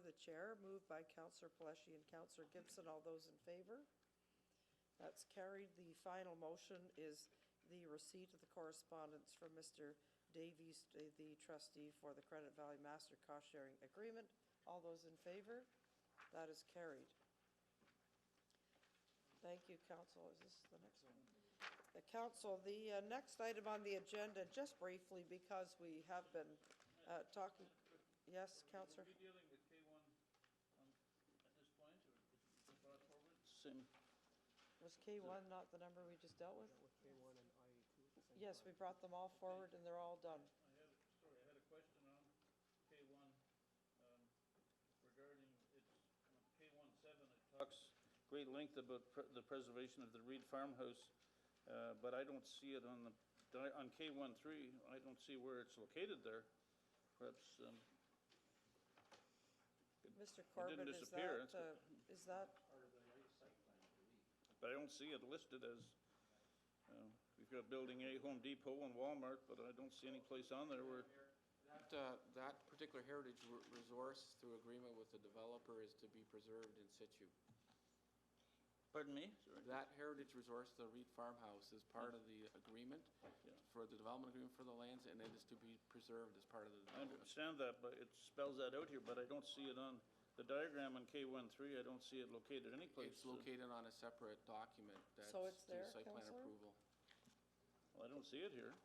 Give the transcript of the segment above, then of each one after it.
the chair, moved by Councillor Pelletier and Councillor Gibson. All those in favour? That's carried. The final motion is the receipt of the correspondence from Mr. Davies, the trustee for the Credit Valley Master Cost Sharing Agreement. All those in favour? That is carried. Thank you, Council. Is this the next one? The Council, the next item on the agenda, just briefly, because we have been talking. Yes, Councillor. Are we dealing with K1 at this point, or is it brought forward? Same. Was K1 not the number we just dealt with? K1 and IA2. Yes, we brought them all forward and they're all done. I had a question on K1 regarding its K17. It talks great length about the preservation of the Reed farmhouse, but I don't see it on K13. I don't see where it's located there. Perhaps Mr. Corbett, didn't disappear. Is that part of the site plan, I believe. But I don't see it listed as, we've got Building A, Home Depot and Walmart, but I don't see any place on there where. That particular heritage resource, through agreement with the developer, is to be preserved in situ. Pardon me? Sorry. That heritage resource, the Reed farmhouse, is part of the agreement for the development agreement for the lands, and it is to be preserved as part of the development. I understand that, but it spells that out here, but I don't see it on the diagram on K13. I don't see it located any place. It's located on a separate document that's So it's there, to site plan Councillor? approval. Well, I don't see it here.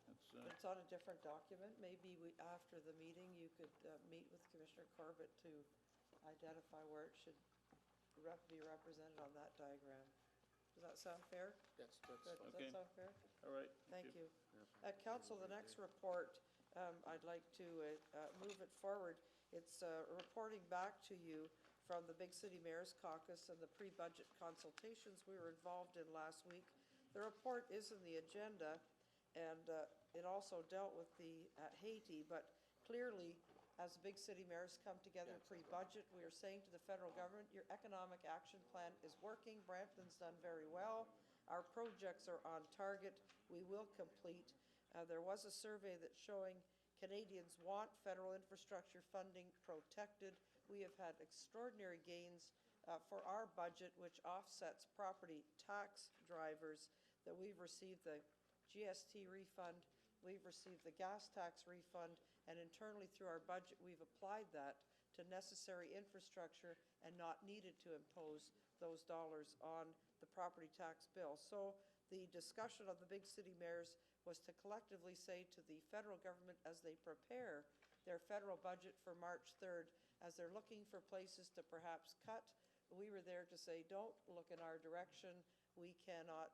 it's on a different document? Maybe after the meeting you could meet with Commissioner Corbett to identify where it should be represented on that diagram. Does that sound fair? That's Does okay. that sound fair? All right. Thank you. Council, the next report, I'd like to move it forward. It's reporting back to you from the Big City Mayor's Caucus and the pre-budget consultations we were involved in last week. The report is in the agenda, and it also dealt with the Haiti, but clearly, as the Big City Mayors come together pre-budget, we are saying to the federal government, your economic action plan is working. Brampton's done very well. Our projects are on target. We will complete. There was a survey that's showing Canadians want federal infrastructure funding protected. We have had extraordinary gains for our budget, which offsets property tax drivers, that we've received the GST refund, we've received the gas tax refund, and internally through our budget we've applied that to necessary infrastructure and not needed to impose those dollars on the property tax bill. So the discussion of the Big City Mayors was to collectively say to the federal government, as they prepare their federal budget for March 3rd, as they're looking for places to perhaps cut, we were there to say, don't look in our direction. We cannot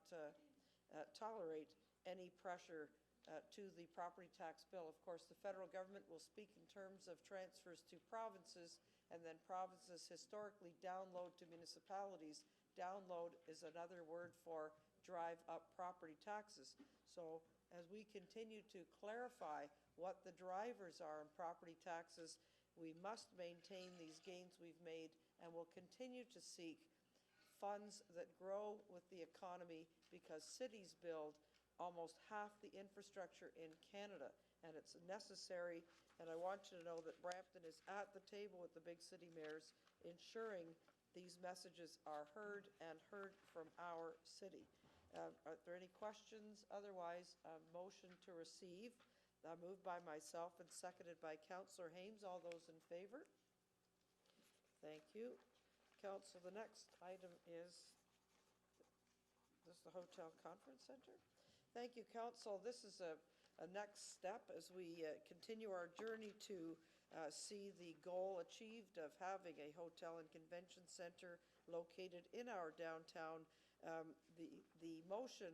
tolerate any pressure to the property tax bill. Of course, the federal government will speak in terms of transfers to provinces, and then provinces historically download to municipalities. Download is another word for drive up property taxes. So as we continue to clarify what the drivers are in property taxes, we must maintain these gains we've made, and will continue to seek funds that grow with the economy, because cities build almost half the infrastructure in Canada, and it's necessary. And I want you to know that Brampton is at the table with the Big City Mayors, ensuring these messages are heard, and heard from our city. Are there any questions? Otherwise, a motion to receive, moved by myself and seconded by Councillor Hames. All those in favour? Thank you. Council, the next item is the Hotel Conference Centre. Thank you, Council. This is a next step as we continue our journey to see the goal achieved of having a hotel and convention centre located in our downtown. The motion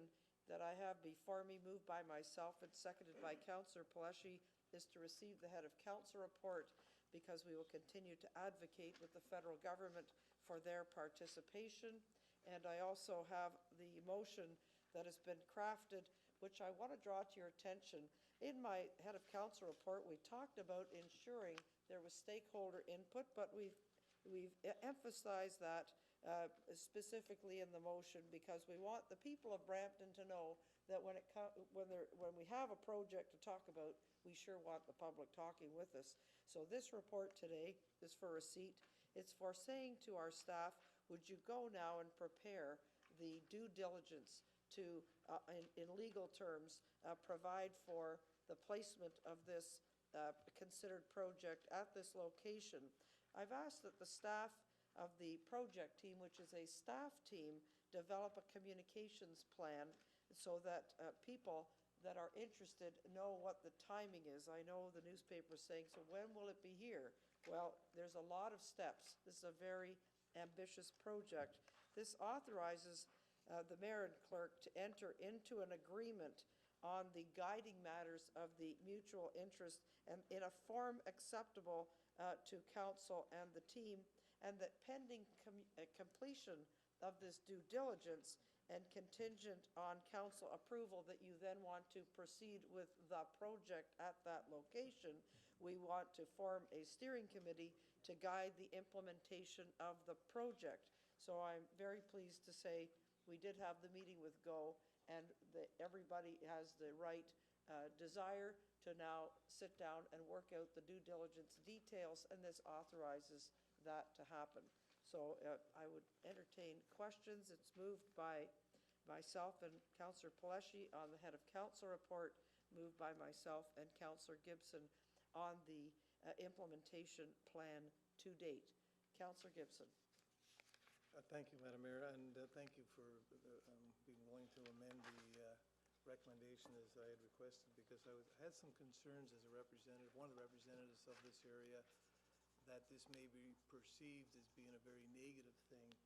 that I have before me, moved by myself and seconded by Councillor Pelletier, is to receive the head of council report, because we will continue to advocate with the federal government for their participation. And I also have the motion that has been crafted, which I want to draw to your attention. In my head of council report, we talked about ensuring there was stakeholder input, but we've emphasized that specifically in the motion, because we want the people of Brampton to know that when we have a project to talk about, we sure want the public talking with us. So this report today is for receipt. It's for saying to our staff, would you go now and prepare the due diligence to, in legal terms, provide for the placement of this considered project at this location. I've asked that the staff of the project team, which is a staff team, develop a communications plan so that people that are interested know what the timing is. I know the newspaper's saying, so when will it be here? Well, there's a lot of steps. This is a very ambitious project. This authorizes the mayor and clerk to enter into an agreement on the guiding matters of the mutual interest and in a form acceptable to council and the team, and that pending completion of this due diligence and contingent on council approval that you then want to proceed with the project at that location, we want to form a steering committee to guide the implementation of the project. So I'm very pleased to say we did have the meeting with GO, and everybody has the right desire to now sit down and work out the due diligence details, and this authorizes that to happen. So I would entertain questions. It's moved by myself and Councillor Paleshi on the head of council report, moved by myself and Councillor Gibson on the implementation plan to date. Councillor Gibson. Thank you, Madam Mayor, and thank you for being willing to amend the recommendation as I had requested, because I had some concerns as a representative, one of the representatives of this area, that this may be perceived as being a very negative thing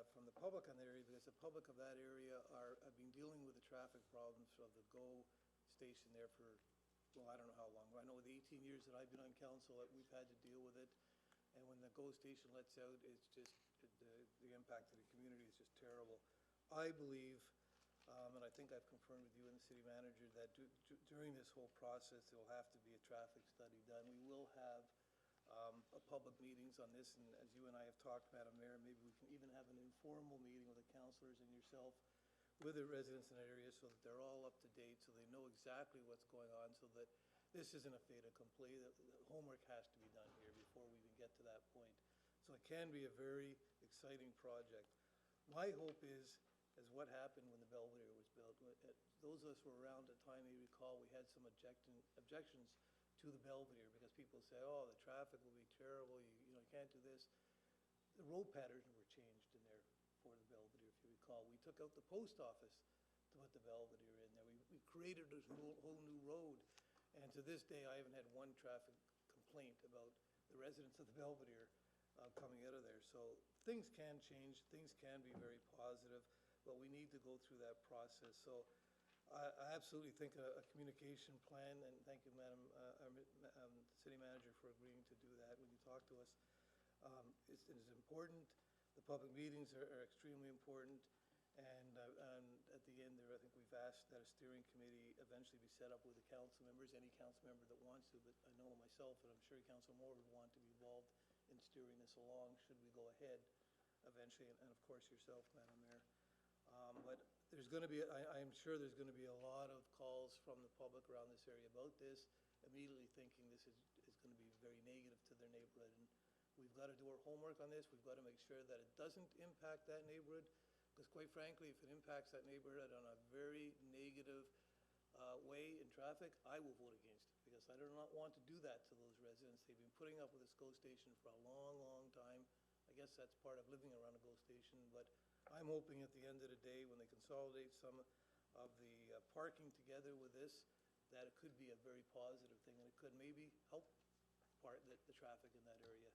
from the public on the area, because the public of that area have been dealing with the traffic problems of the GO station there for, well, I don't know how long. I know the 18 years that I've been on council, we've had to deal with it. And when the GO station lets out, it's just, the impact to the community is just terrible. I believe, and I think I've confirmed with you and the city manager, that during this whole process, there will have to be a traffic study done. We will have public meetings on this, and as you and I have talked, Madam Mayor, maybe we can even have an informal meeting with the councillors and yourself, with the residents in that area, so that they're all up to date, so they know exactly what's going on, so that this isn't a fait accompli. The homework has to be done here before we even get to that point. So it can be a very exciting project. My hope is, as what happened when the Belvedere was built, those of us who were around at the time may recall we had some objections to the Belvedere, because people say, oh, the traffic will be terrible, you know, you can't do this. The road patterns were changed in there for the Belvedere, if you recall. We took out the post office to put the Belvedere in there. We created a whole new road. And to this day, I haven't had one traffic complaint about the residents of the Belvedere coming out of there. So things can change, things can be very positive, but we need to go through that process. So I absolutely think a communication plan, and thank you, Madam City Manager, for agreeing to do that when you talk to us. It is important. The public meetings are extremely important. And at the end there, I think we've asked that a steering committee eventually be set up with the council members, any council member that wants to, but I know myself, and I'm sure Councillor Moore would want to be involved in steering this along, should we go ahead eventually, and of course yourself, Madam Mayor. But there's going to be, I'm sure there's going to be a lot of calls from the public around this area about this, immediately thinking this is going to be very negative to their neighborhood. And we've got to do our homework on this. We've got to make sure that it doesn't impact that neighborhood, because quite frankly, if it impacts that neighborhood on a very negative way in traffic, I will vote against it, because I do not want to do that to those residents. They've been putting up with this GO station for a long, long time. I guess that's part of living around a GO station, but I'm hoping at the end of the day, when they consolidate some of the parking together with this, that it could be a very positive thing, and it could maybe help the traffic in that area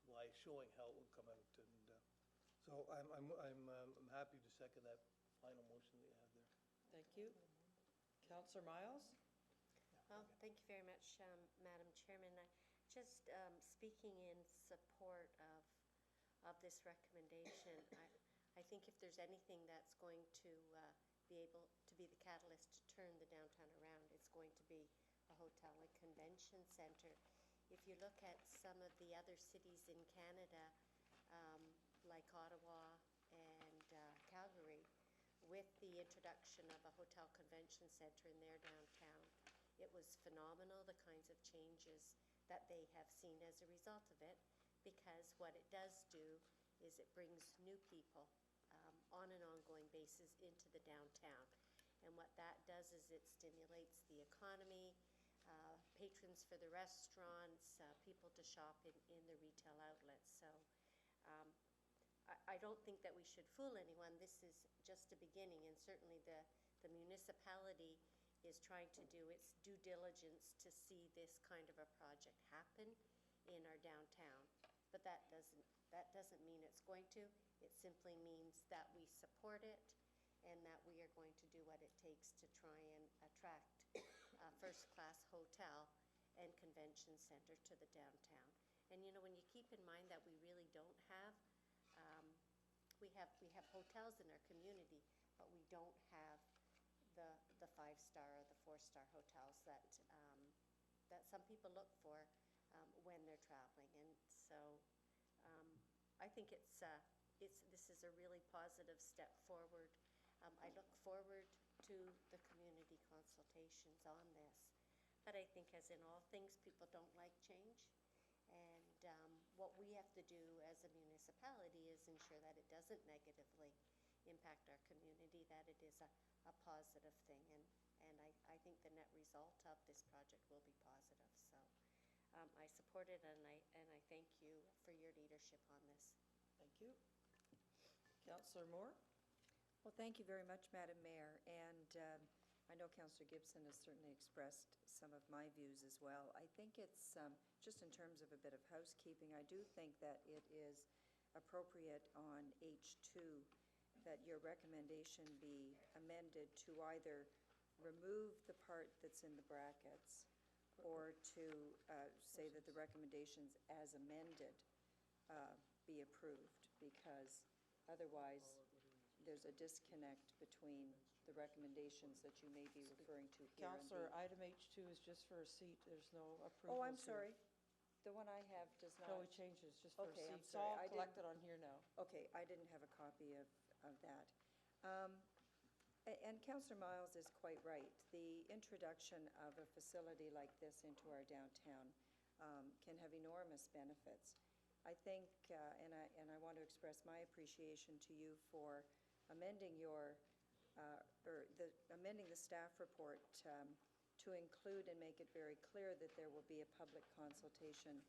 by showing how it will come out. And so I'm happy to second that final motion that you have there. Thank you. Councillor Miles? Well, thank you very much, Madam Chairman. Just speaking in support of this recommendation, I think if there's anything that's going to be able to be the catalyst to turn the downtown around, it's going to be a hotel and convention center. If you look at some of the other cities in Canada, like Ottawa and Calgary, with the introduction of a hotel convention center in their downtown, it was phenomenal, the kinds of changes that they have seen as a result of it. because what it does do is it brings new people on an ongoing basis into the downtown. And what that does is it stimulates the economy, patrons for the restaurants, people to shop in the retail outlets. So I don't think that we should fool anyone. This is just a beginning, and certainly the municipality is trying to do its due diligence to see this kind of a project happen in our downtown. But that doesn't mean it's going to. It simply means that we support it and that we are going to do what it takes to try and attract a first-class hotel and convention center to the downtown. And you know, when you keep in mind that we really don't have, we have hotels in our community, but we don't have the five-star or the four-star hotels that some people look for when they're traveling. And so I think this is a really positive step forward. I look forward to the community consultations on this. But I think, as in all things, people don't like change. And what we have to do as a municipality is ensure that it doesn't negatively impact our community, that it is a positive thing. And I think the net result of this project will be positive. So I support it, and I thank you for your leadership on this. Thank you. Councillor Moore? Well, thank you very much, Madam Mayor. And I know Councillor Gibson has certainly expressed some of my views as well. I think it's, just in terms of a bit of housekeeping, I do think that it is appropriate on H2 that your recommendation be amended to either remove the part that's in the brackets or to say that the recommendations as amended be approved, because otherwise there's a disconnect between the recommendations that you may be referring to here. Councillor, item H2 is just for a seat. There's no approval. Oh, I'm sorry. The one I have does not. No, it changes, just for a Okay, seat. I'm It's sorry. all I didn't- collected on here now. Okay, I didn't have a copy of that. And Councillor Miles is quite right. The introduction of a facility like this into our downtown can have enormous benefits. I think, and I want to express my appreciation to you for amending amending the staff report to include and make it very clear that there will be a public consultation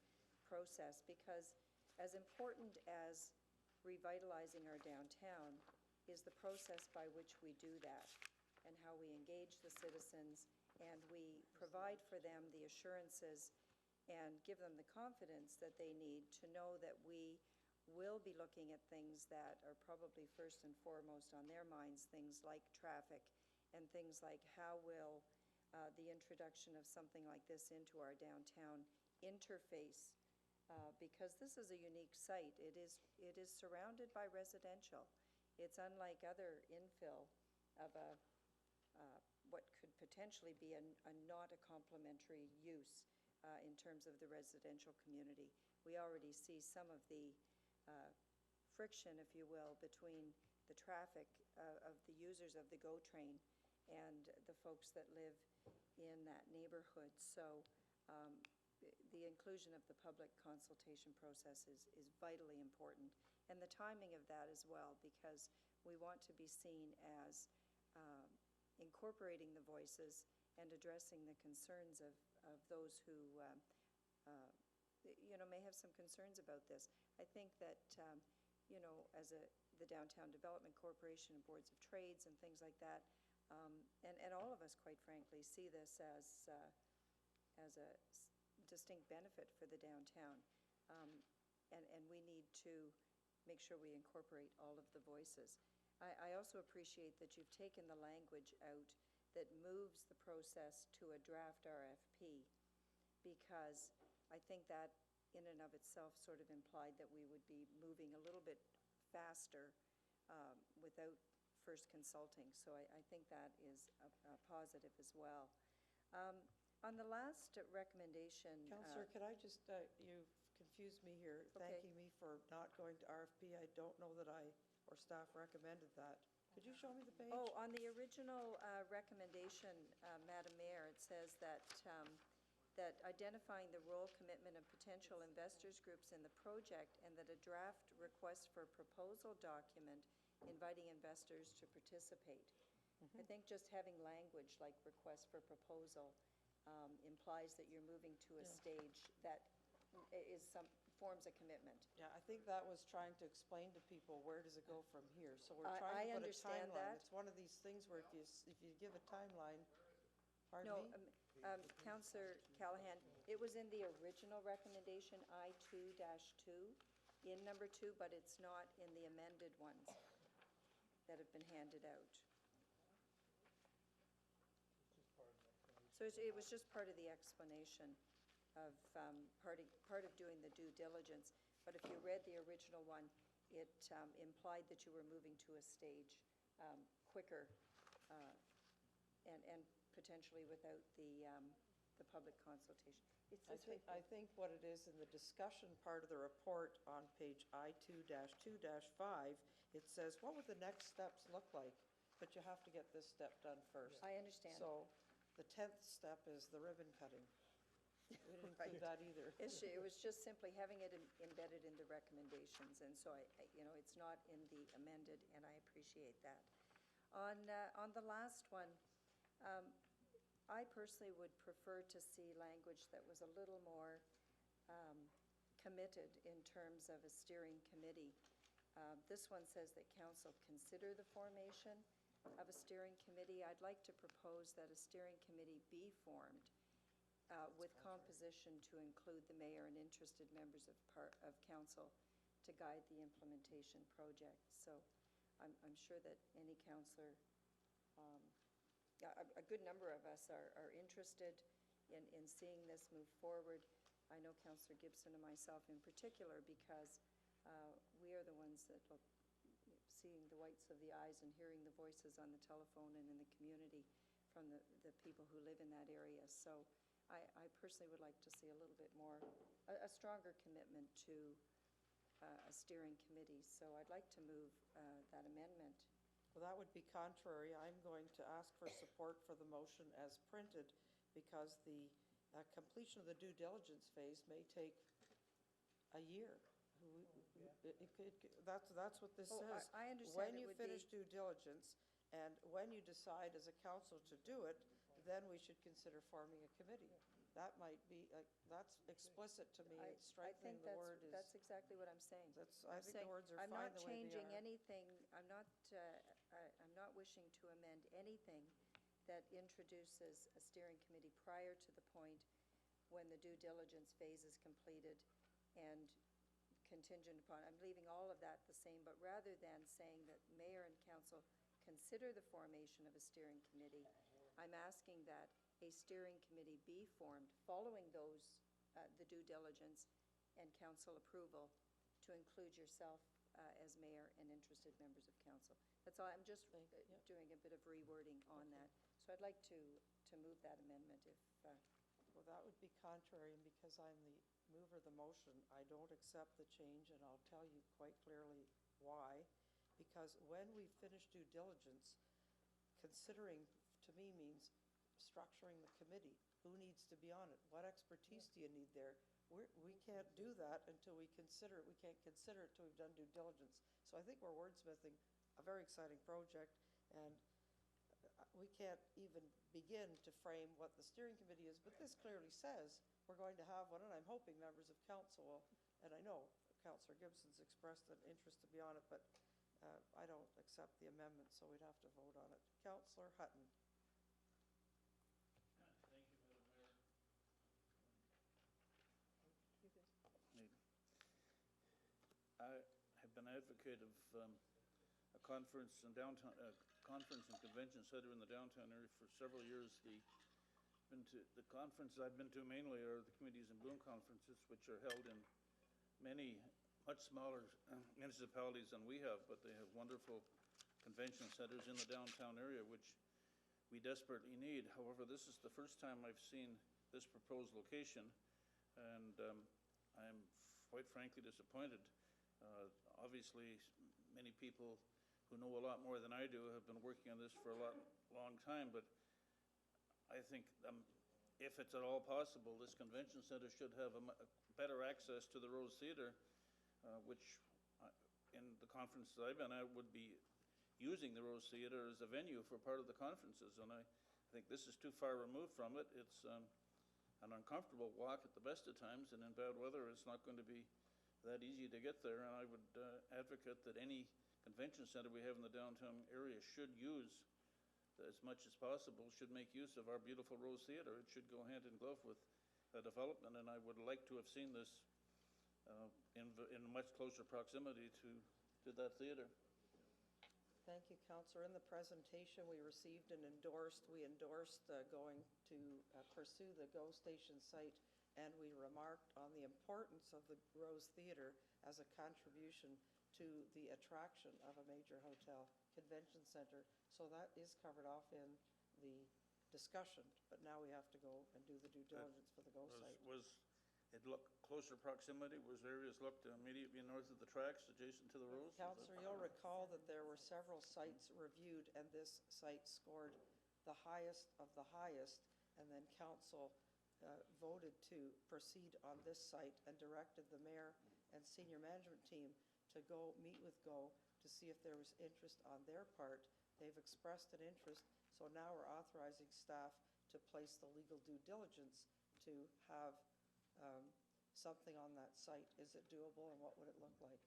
process, because as important as revitalizing our downtown is the process by which we do that, and how we engage the citizens, and we provide for them the assurances and give them the confidence that they need to know that we will be looking at things that are probably first and foremost on their minds, things like traffic and things like how will the introduction of something like this into our downtown interface, because this is a unique site. It is surrounded by residential. It's unlike other infill of what could potentially be a not a complementary use in terms of the residential community. We already see some of the friction, if you will, between the traffic of the users of the GO train and the folks that live in that neighborhood. So the inclusion of the public consultation process is vitally important. And the timing of that as well, because we want to be seen as incorporating the voices and addressing the concerns of those who may have some concerns about this. I think that, as the Downtown Development Corporation and boards of trades and things like that, and all of us, quite frankly, see this as a distinct benefit for the downtown. And we need to make sure we incorporate all of the voices. I also appreciate that you've taken the language out that moves the process to a draft RFP, because I think that in and of itself sort of implied that we would be moving a little bit faster without first consulting. So I think that is a positive as well. On the last recommendation... Councillor, could I just, you've confused me here, Okay. thanking me for not going to RFP. I don't know that I or staff recommended that. Could you show me the page? Oh, on the original recommendation, Madam Mayor, it says that that identifying the role, commitment, and potential investors groups in the project, and that a draft request for proposal document inviting investors to participate. I think just having language like request for proposal implies that you're moving to a stage that forms a commitment. Yeah, I think that was trying to explain to people, where does it go from here? So we're I trying to put a understand timeline. that. It's one of these things where if you give a timeline, pardon No, me? Councillor Callahan, it was in the original recommendation, I-2-2, in number 2, but it's not in the amended ones that have been handed out. So it was just part of the explanation of part of doing the due diligence. But if you read the original one, it implied that you were moving to a stage quicker and potentially without the public consultation. It's this right I there. think what it is in the discussion part of the report on page I-2-2-5, it says, what would the next steps look like? But you have to get this step done first. I understand. So the 10th step is the ribbon cutting. We didn't include that either. It was just simply having it embedded in the recommendations, and so it's not in the amended, and I appreciate that. On the last one, I personally would prefer to see language that was a little more committed in terms of a steering committee. This one says that council consider the formation of a steering committee. I'd like to propose that a steering committee be formed with composition to include the mayor and interested members of council to guide the implementation project. So I'm sure that any councillor, a good number of us are interested in seeing this move forward. I know Councillor Gibson and myself in particular, because we are the ones that look, seeing the whites of the eyes and hearing the voices on the telephone and in the community from the people who live in that area. So I personally would like to see a little bit more, a stronger commitment to a steering committee. So I'd like to move that amendment. Well, that would be contrary. I'm going to ask for support for the motion as printed, because the completion of the due diligence phase may take a year. That's what this Oh, says. I understand When it you would be- finish due diligence, and when you decide as a council to do it, then we should consider forming a committee. That might be, that's explicit to me. It's strengthening the word is. That's exactly what I'm saying. I think the words are fine the way they are. I'm not changing anything, I'm not wishing to amend anything that introduces a steering committee prior to the point when the due diligence phase is completed and contingent upon, I'm leaving all of that the same, but rather than saying that mayor and council consider the formation of a steering committee, I'm asking that a steering committee be formed following those, the due diligence and council approval, to include yourself as mayor and interested members of council. That's all. I'm just doing a bit of rewording on that. So I'd like to move that amendment if. Well, that would be contrary, and because I'm the mover of the motion, I don't accept the change, and I'll tell you quite clearly why. Because when we finish due diligence, considering, to me, means structuring the committee. Who needs to be on it? What expertise do you need there? We can't do that until we consider it. We can't consider it until we've done due diligence. So I think we're wordsmithing a very exciting project, and we can't even begin to frame what the steering committee is, but this clearly says we're going to have one, and I'm hoping members of council will, and I know Councillor Gibson's expressed an interest to be on it, but I don't accept the amendment, so we'd have to vote on it. Councillor Hutton. Thank you, Madam Mayor. I have been an advocate of a conference and conference and convention center in the downtown area for several years. The conferences I've been to mainly are the Communities in Bloom conferences, which are held in many much smaller municipalities than we have, but they have wonderful convention centers in the downtown area, which we desperately need. However, this is the first time I've seen this proposed location, and I'm quite frankly disappointed. Obviously, many people who know a lot more than I do have been working on this for a long time, but I think if it's at all possible, this convention center should have better access to the Rose Theatre, which in the conferences I've been at would be using the Rose Theatre as a venue for part of the conferences, and I think this is too far removed from it. It's an uncomfortable walk at the best of times, and in bad weather, it's not going to be that easy to get there, and I would advocate that any convention center we have in the downtown area should use, as much as possible, should make use of our beautiful Rose Theatre. It should go hand in glove with development, and I would like to have seen this in much closer proximity to that theatre. Thank you, Councillor. In the presentation we received and we endorsed going to pursue the GO Station site, and we remarked on the importance of the Rose Theatre as a contribution to the attraction of a major hotel convention center. So that is covered off in the discussion, but now we have to go and do the due diligence for the GO site. Was it closer proximity? Was areas looked immediately north of the tracks, adjacent to the Rose? Councillor, you'll recall that there were several sites reviewed, and this site scored the highest of the highest, and then council voted to proceed on this site and directed the mayor and senior management team to go meet with GO to see if there was interest on their part. They've expressed an interest, so now we're authorizing staff to place the legal due diligence to have something on that site. Is it doable, and what would it look like?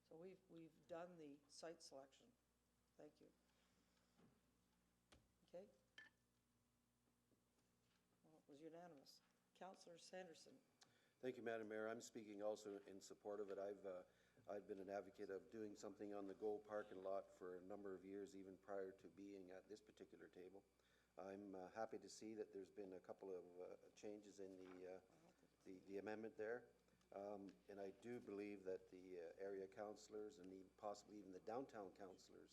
So we've done the site selection. Thank you. Okay? Well, it was unanimous. Councillor Sanderson. Thank you, Madam Mayor. I'm speaking also in support of it. I've been an advocate of doing something on the GO parking lot for a number of years, even prior to being at this particular table. I'm happy to see that there's been a couple of changes in the amendment there. And I do believe that the area councillors and possibly even the downtown councillors.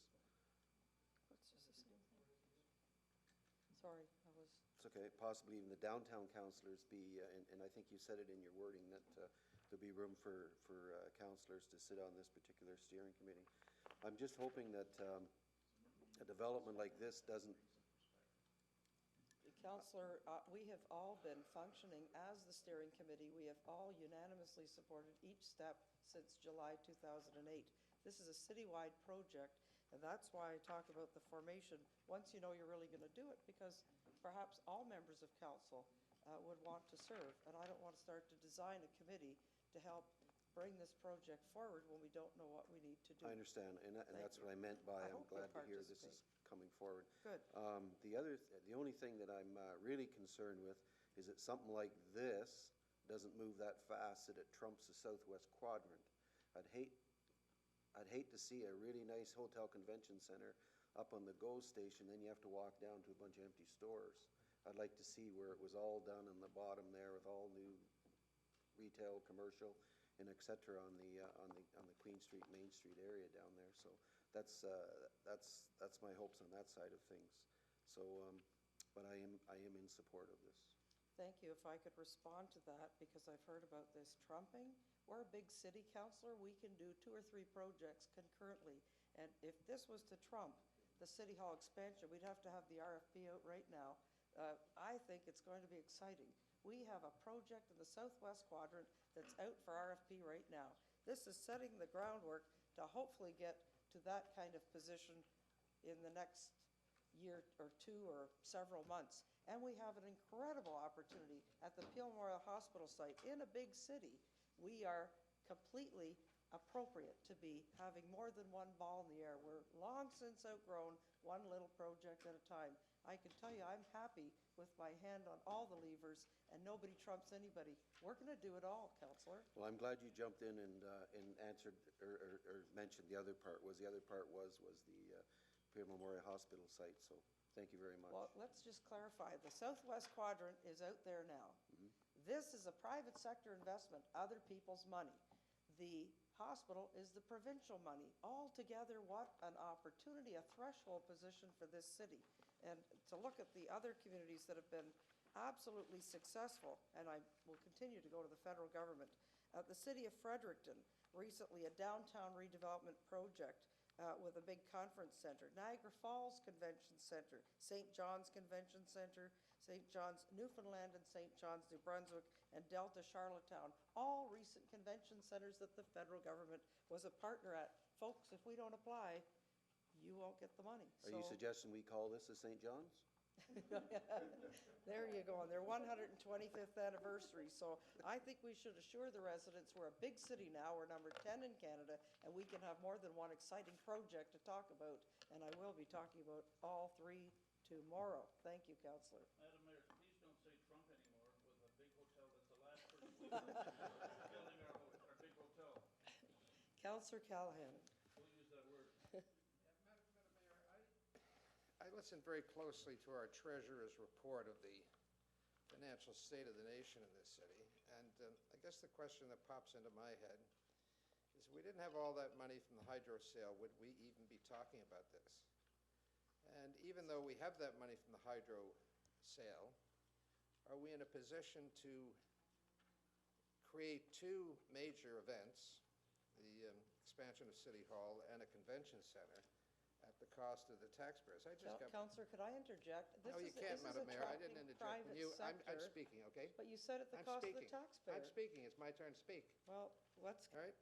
What's just the same thing? Sorry, I was. It's okay. Possibly even the downtown councillors be, and I think you said it in your wording, that there'll be room for councillors to sit on this particular steering committee. I'm just hoping that a development like this doesn't. Councillor, we have all been functioning as the steering committee. We have all unanimously supported each step since July 2008. This is a citywide project, and that's why I talk about the formation once you know you're really going to do it, because perhaps all members of council would want to serve, and I don't want to start to design a committee to help bring this project forward when we don't know what we need to do. I understand, and that's what I meant by I'm glad to hear this is coming forward. Good. The only thing that I'm really concerned with is that something like this doesn't move that fast that it trumps the southwest quadrant. I'd hate to see a really nice hotel convention center up on the GO station, then you have to walk down to a bunch of empty stores. I'd like to see where it was all done on the bottom there with all new retail, commercial, and et cetera on the Queen Street, Main Street area down there. So that's my hopes on that side of things. So, but I am in support of this. Thank you. If I could respond to that, because I've heard about this trumping. We're a big city councillor. We can do 2 or 3 projects concurrently. And if this was to trump the City Hall expansion, we'd have to have the RFP out right now. I think it's going to be exciting. We have a project in the southwest quadrant that's out for RFP right now. This is setting the groundwork to hopefully get to that kind of position in the next year or 2 or several months. And we have an incredible opportunity at the Peel Memorial Hospital site in a big city. We are completely appropriate to be having more than one ball in the air. We're long since outgrown one little project at a time. I can tell you I'm happy with my hand on all the levers, and nobody trumps anybody. We're going to do it all, Councillor. Well, I'm glad you jumped in and answered or mentioned the other part. Was the Peel Memorial Hospital site. So thank you very much. Well, let's just clarify. The southwest quadrant is out there now. Mm-hmm. This is a private sector investment, other people's money. The hospital is the provincial money. Altogether, what an opportunity, a threshold position for this city. And to look at the other communities that have been absolutely successful, and I will continue to go to the federal government. The city of Fredericton, recently a downtown redevelopment project with a big conference center. Niagara Falls Convention Center, St. John's Convention Center, St. John's, Newfoundland and St. John's, New Brunswick, and Delta Charlottetown, all recent convention centers that the federal government was a partner at. Folks, if we don't apply, you won't get the money. Are you suggesting we call this a St. John's? There you go, on their 125th anniversary. So I think we should assure the residents we're a big city now, we're number 10 in Canada, and we can have more than one exciting project to talk about. And I will be talking about all three tomorrow. Thank you, Councillor. Madam Mayor, please don't say Trump anymore with a big hotel. That's the last person we want building our big hotel. Councillor Callahan. We'll use that word. I listened very closely to our treasurer's report of the financial state of the nation in this city, and I guess the question that pops into my head is, if we didn't have all that money from the hydro sale, would we even be talking about this? And even though we have that money from the hydro sale, are we in a position to create two major events, the expansion of City Hall and a convention center, at the cost of the taxpayers? I just got... Councillor, could I interject? No, you can't, Madam Mayor. I didn't interject. I'm speaking, okay? But you said at the I'm cost of speaking. the taxpayer. I'm speaking. It's my turn to speak. Well, let's, All right?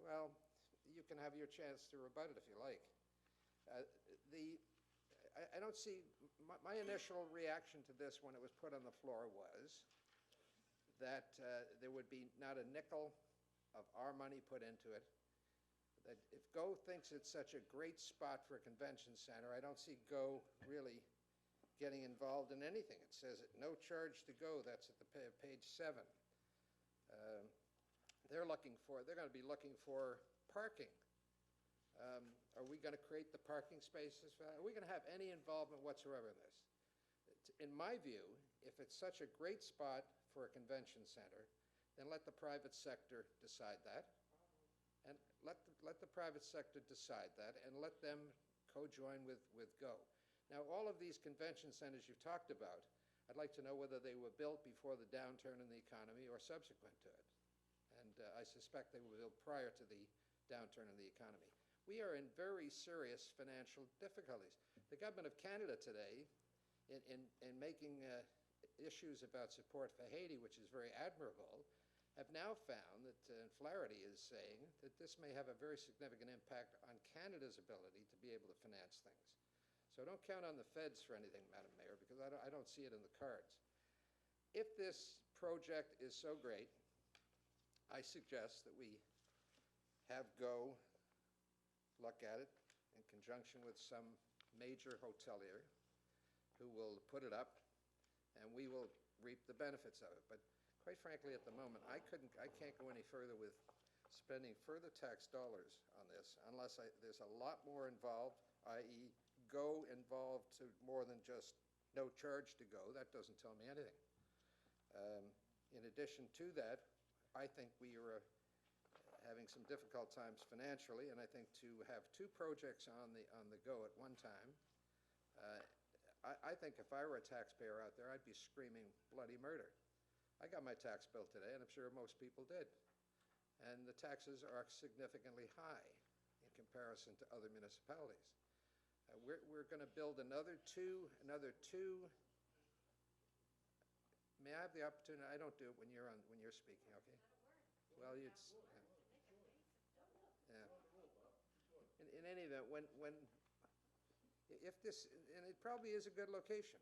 Well, you can have your chance to rebut it if you like. I don't see, my initial reaction to this when it was put on the floor was that there would be not a nickel of our money put into it. That if GO thinks it's such a great spot for a convention center, I don't see GO really getting involved in anything. It says no charge to GO. That's at the page 7. They're going to be looking for parking. Are we going to create the parking spaces? Are we going to have any involvement whatsoever in this? In my view, if it's such a great spot for a convention center, then let the private sector decide that. And let the private sector decide that, and let them co-join with GO. Now, all of these convention centers you've talked about, I'd like to know whether they were built before the downturn in the economy or subsequent to it. And I suspect they were built prior to the downturn in the economy. We are in very serious financial difficulties. The government of Canada today, in making issues about support for Haiti, which is very admirable, have now found that, Flaherty is saying, that this may have a very significant impact on Canada's ability to be able to finance things. So don't count on the feds for anything, Madam Mayor, because I don't see it in the cards. If this project is so great, I suggest that we have GO look at it in conjunction with some major hotelier who will put it up, and we will reap the benefits of it. But quite frankly, at the moment, I can't go any further with spending further tax dollars on this unless there's a lot more involved, i.e. GO involved to more than just no charge to GO. That doesn't tell me anything. In addition to that, I think we are having some difficult times financially, and I think to have two projects on the go at one time, I think if I were a taxpayer out there, I'd be screaming bloody murder. I got my tax bill today, and I'm sure most people did. And the taxes are significantly high in comparison to other municipalities. We're going to build another two. May I have the opportunity? I don't do it when you're speaking, okay? Well, it's yeah. In any event, if this, and it probably is a good location,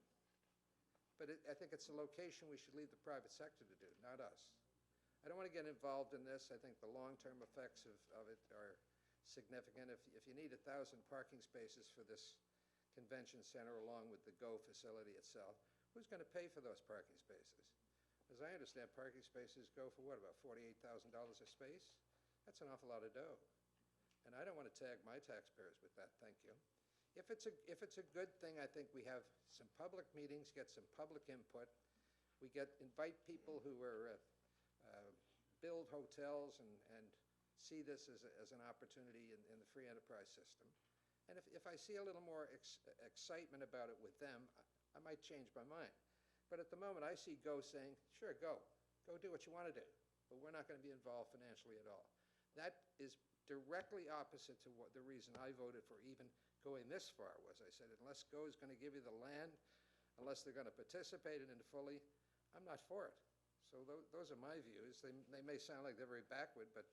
but I think it's a location we should leave the private sector to do, not us. I don't want to get involved in this. I think the long-term effects of it are significant. If you need 1,000 parking spaces for this convention center along with the GO facility itself, who's going to pay for those parking spaces? As I understand, parking spaces go for what, about $48,000 a space? That's an awful lot of dough. And I don't want to tag my taxpayers with that, thank you. If it's a good thing, I think we have some public meetings, get some public input. We invite people who are build hotels and see this as an opportunity in the free enterprise system. And if I see a little more excitement about it with them, I might change my mind. But at the moment, I see GO saying, sure, go do what you want to do, but we're not going to be involved financially at all. That is directly opposite to the reason I voted for even going this far was, I said, unless GO is going to give you the land unless they're going to participate in it fully, I'm not for it. So those are my views. They may sound like they're very backward, but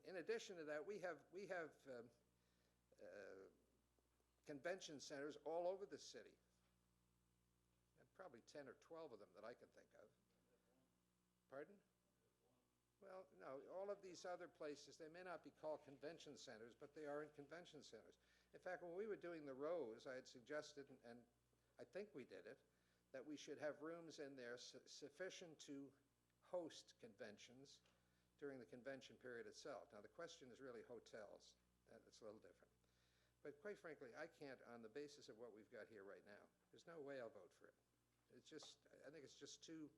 in addition to that, we have convention centers all over the city. And probably 10 or 12 of them that I can think of. Pardon? Well, no, all of these other places, they may not be called convention centers, but they are in convention centers. In fact, when we were doing the Rose, I had suggested, and I think we did it, that we should have rooms in there sufficient to host conventions during the convention period itself. Now, the question is really hotels. That's a little different. But quite frankly, I can't, on the basis of what we've got here right now, there's no way I'll vote for it. It's just, I think it's just too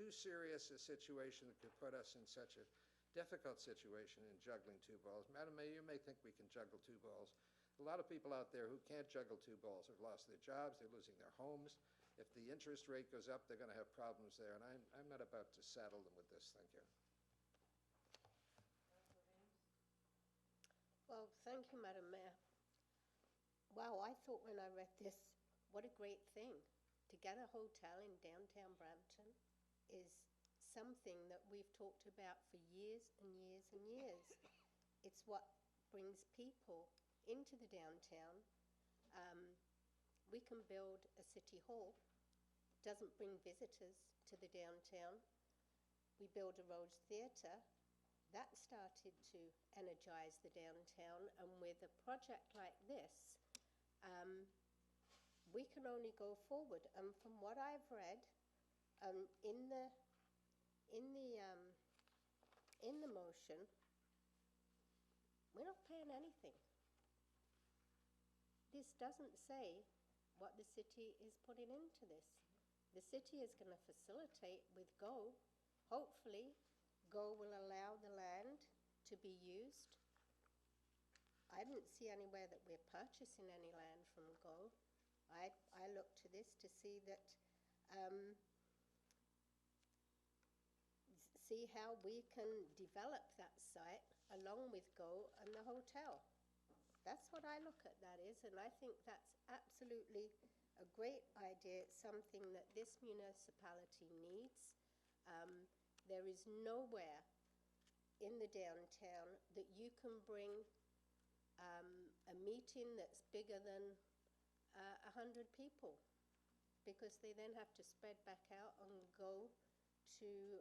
serious a situation that could put us in such a difficult situation in juggling two balls. Madam Mayor, you may think we can juggle two balls. A lot of people out there who can't juggle two balls have lost their jobs, they're losing their homes. If the interest rate goes up, they're going to have problems there, and I'm not about to saddle them with this. Thank you. Well, thank you, Madam Mayor. Wow, I thought when I read this, what a great thing. To get a hotel in downtown Brampton is something that we've talked about for years and years and years. It's what brings people into the downtown. We can build a city hall. Doesn't bring visitors to the downtown. We build a Rose Theatre. That started to energize the downtown, and with a project like this, we can only go forward. And from what I've read, in the motion, we're not paying anything. This doesn't say what the city is putting into this. The city is going to facilitate with GO. Hopefully, GO will allow the land to be used. I didn't see anywhere that we're purchasing any land from GO. I look to this to see that, see how we can develop that site along with GO and the hotel. That's what I look at that is, and I think that's absolutely a great idea. It's something that this municipality needs. There is nowhere in the downtown that you can bring a meeting that's bigger than 100 people, because they then have to spread back out and go to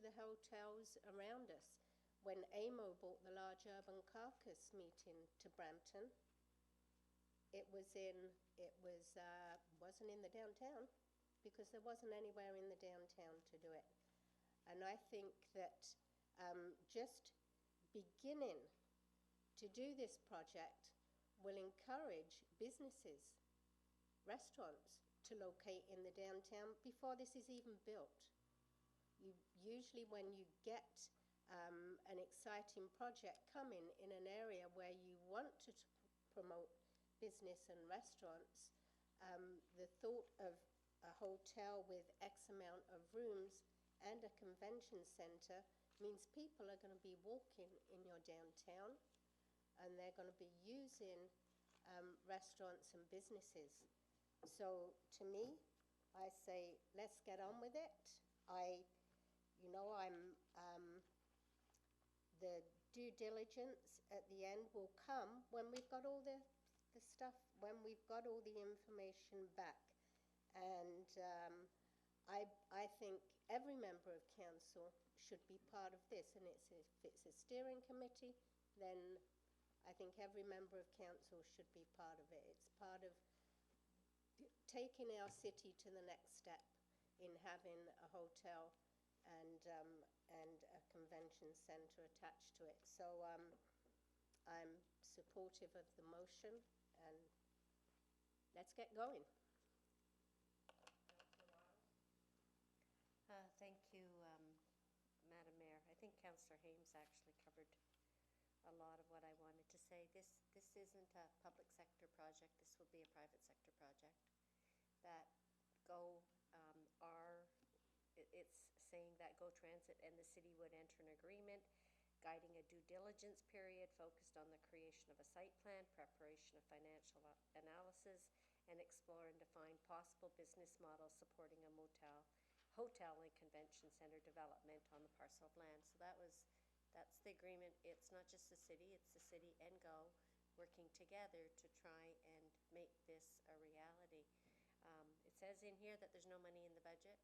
the hotels around us. When AMO brought the large urban carcass meeting to Brampton, it wasn't in the downtown, because there wasn't anywhere in the downtown to do it. And I think that just beginning to do this project will encourage businesses, restaurants, to locate in the downtown before this is even built. Usually when you get an exciting project coming in an area where you want to promote business and restaurants, the thought of a hotel with X amount of rooms and a convention center means people are going to be walking in your downtown, and they're going to be using restaurants and businesses. So to me, I say, let's get on with it. The due diligence at the end will come when we've got all the stuff, when we've got all the information back. And I think every member of council should be part of this, and if it's a steering committee, then I think every member of council should be part of it. It's part of taking our city to the next step in having a hotel and a convention centre attached to it. So I'm supportive of the motion, and let's get going. Thank you, Madam Mayor. I think Councillor Hames actually covered a lot of what I wanted to say. This isn't a public sector project. This will be a private sector project. That GO it's saying that GO Transit and the city would enter an agreement guiding a due diligence period focused on the creation of a site plan, preparation of financial analysis, and explore and define possible business models supporting a hotel and convention center development on the parcel of land. So that's the agreement. It's not just the city, it's the city and GO working together to try and make this a reality. It says in here that there's no money in the budget.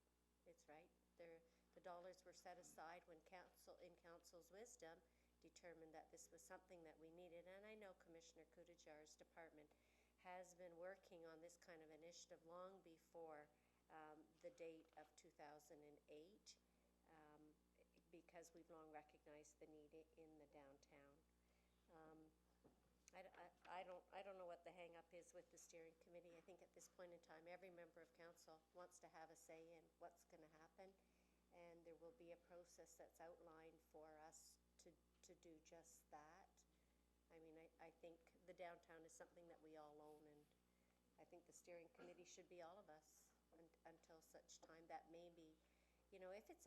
It's right. The dollars were set aside when council's wisdom, determined that this was something that we needed. And I know Commissioner Kudajar's department has been working on this kind of initiative long before the date of 2008, because we've long recognized the need in the downtown. I don't know what the hang-up is with the steering committee. I think at this point in time, every member of council wants to have a say in what's going to happen, and there will be a process that's outlined for us to do just that. I mean, I think the downtown is something that we all own, and I think the steering committee should be all of us until such time that maybe, if it's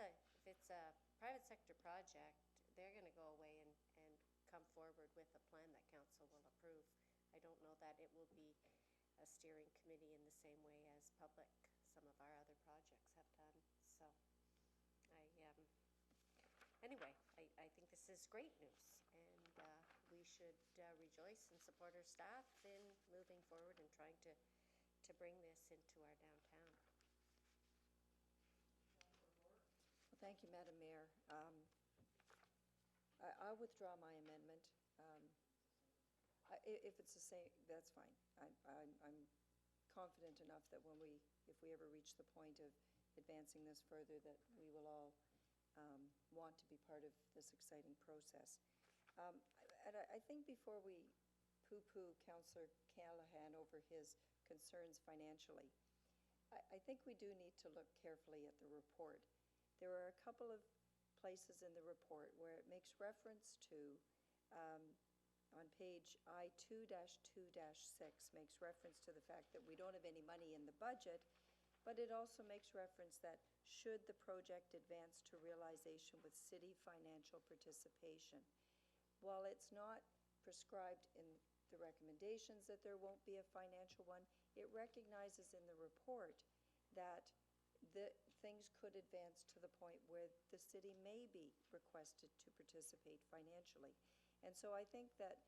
a private sector project, they're going to go away and come forward with a plan that council will approve. I don't know that it will be a steering committee in the same way as some of our other projects have done. So anyway, I think this is great news, and we should rejoice and support our staff in moving forward and trying to bring this into our downtown. Well, thank you, Madam Mayor. I'll withdraw my amendment. If it's the same, that's fine. I'm confident enough that if we ever reach the point of advancing this further, that we will all want to be part of this exciting process. And I think before we poo-poo Councillor Callahan over his concerns financially, I think we do need to look carefully at the report. There are a couple of places in the report where it makes reference to, on page I2-2-6, makes reference to the fact that we don't have any money in the budget, but it also makes reference that should the project advance to realization with city financial participation. While it's not prescribed in the recommendations that there won't be a financial one, it recognizes in the report that things could advance to the point where the city may be requested to participate financially. And so I think that,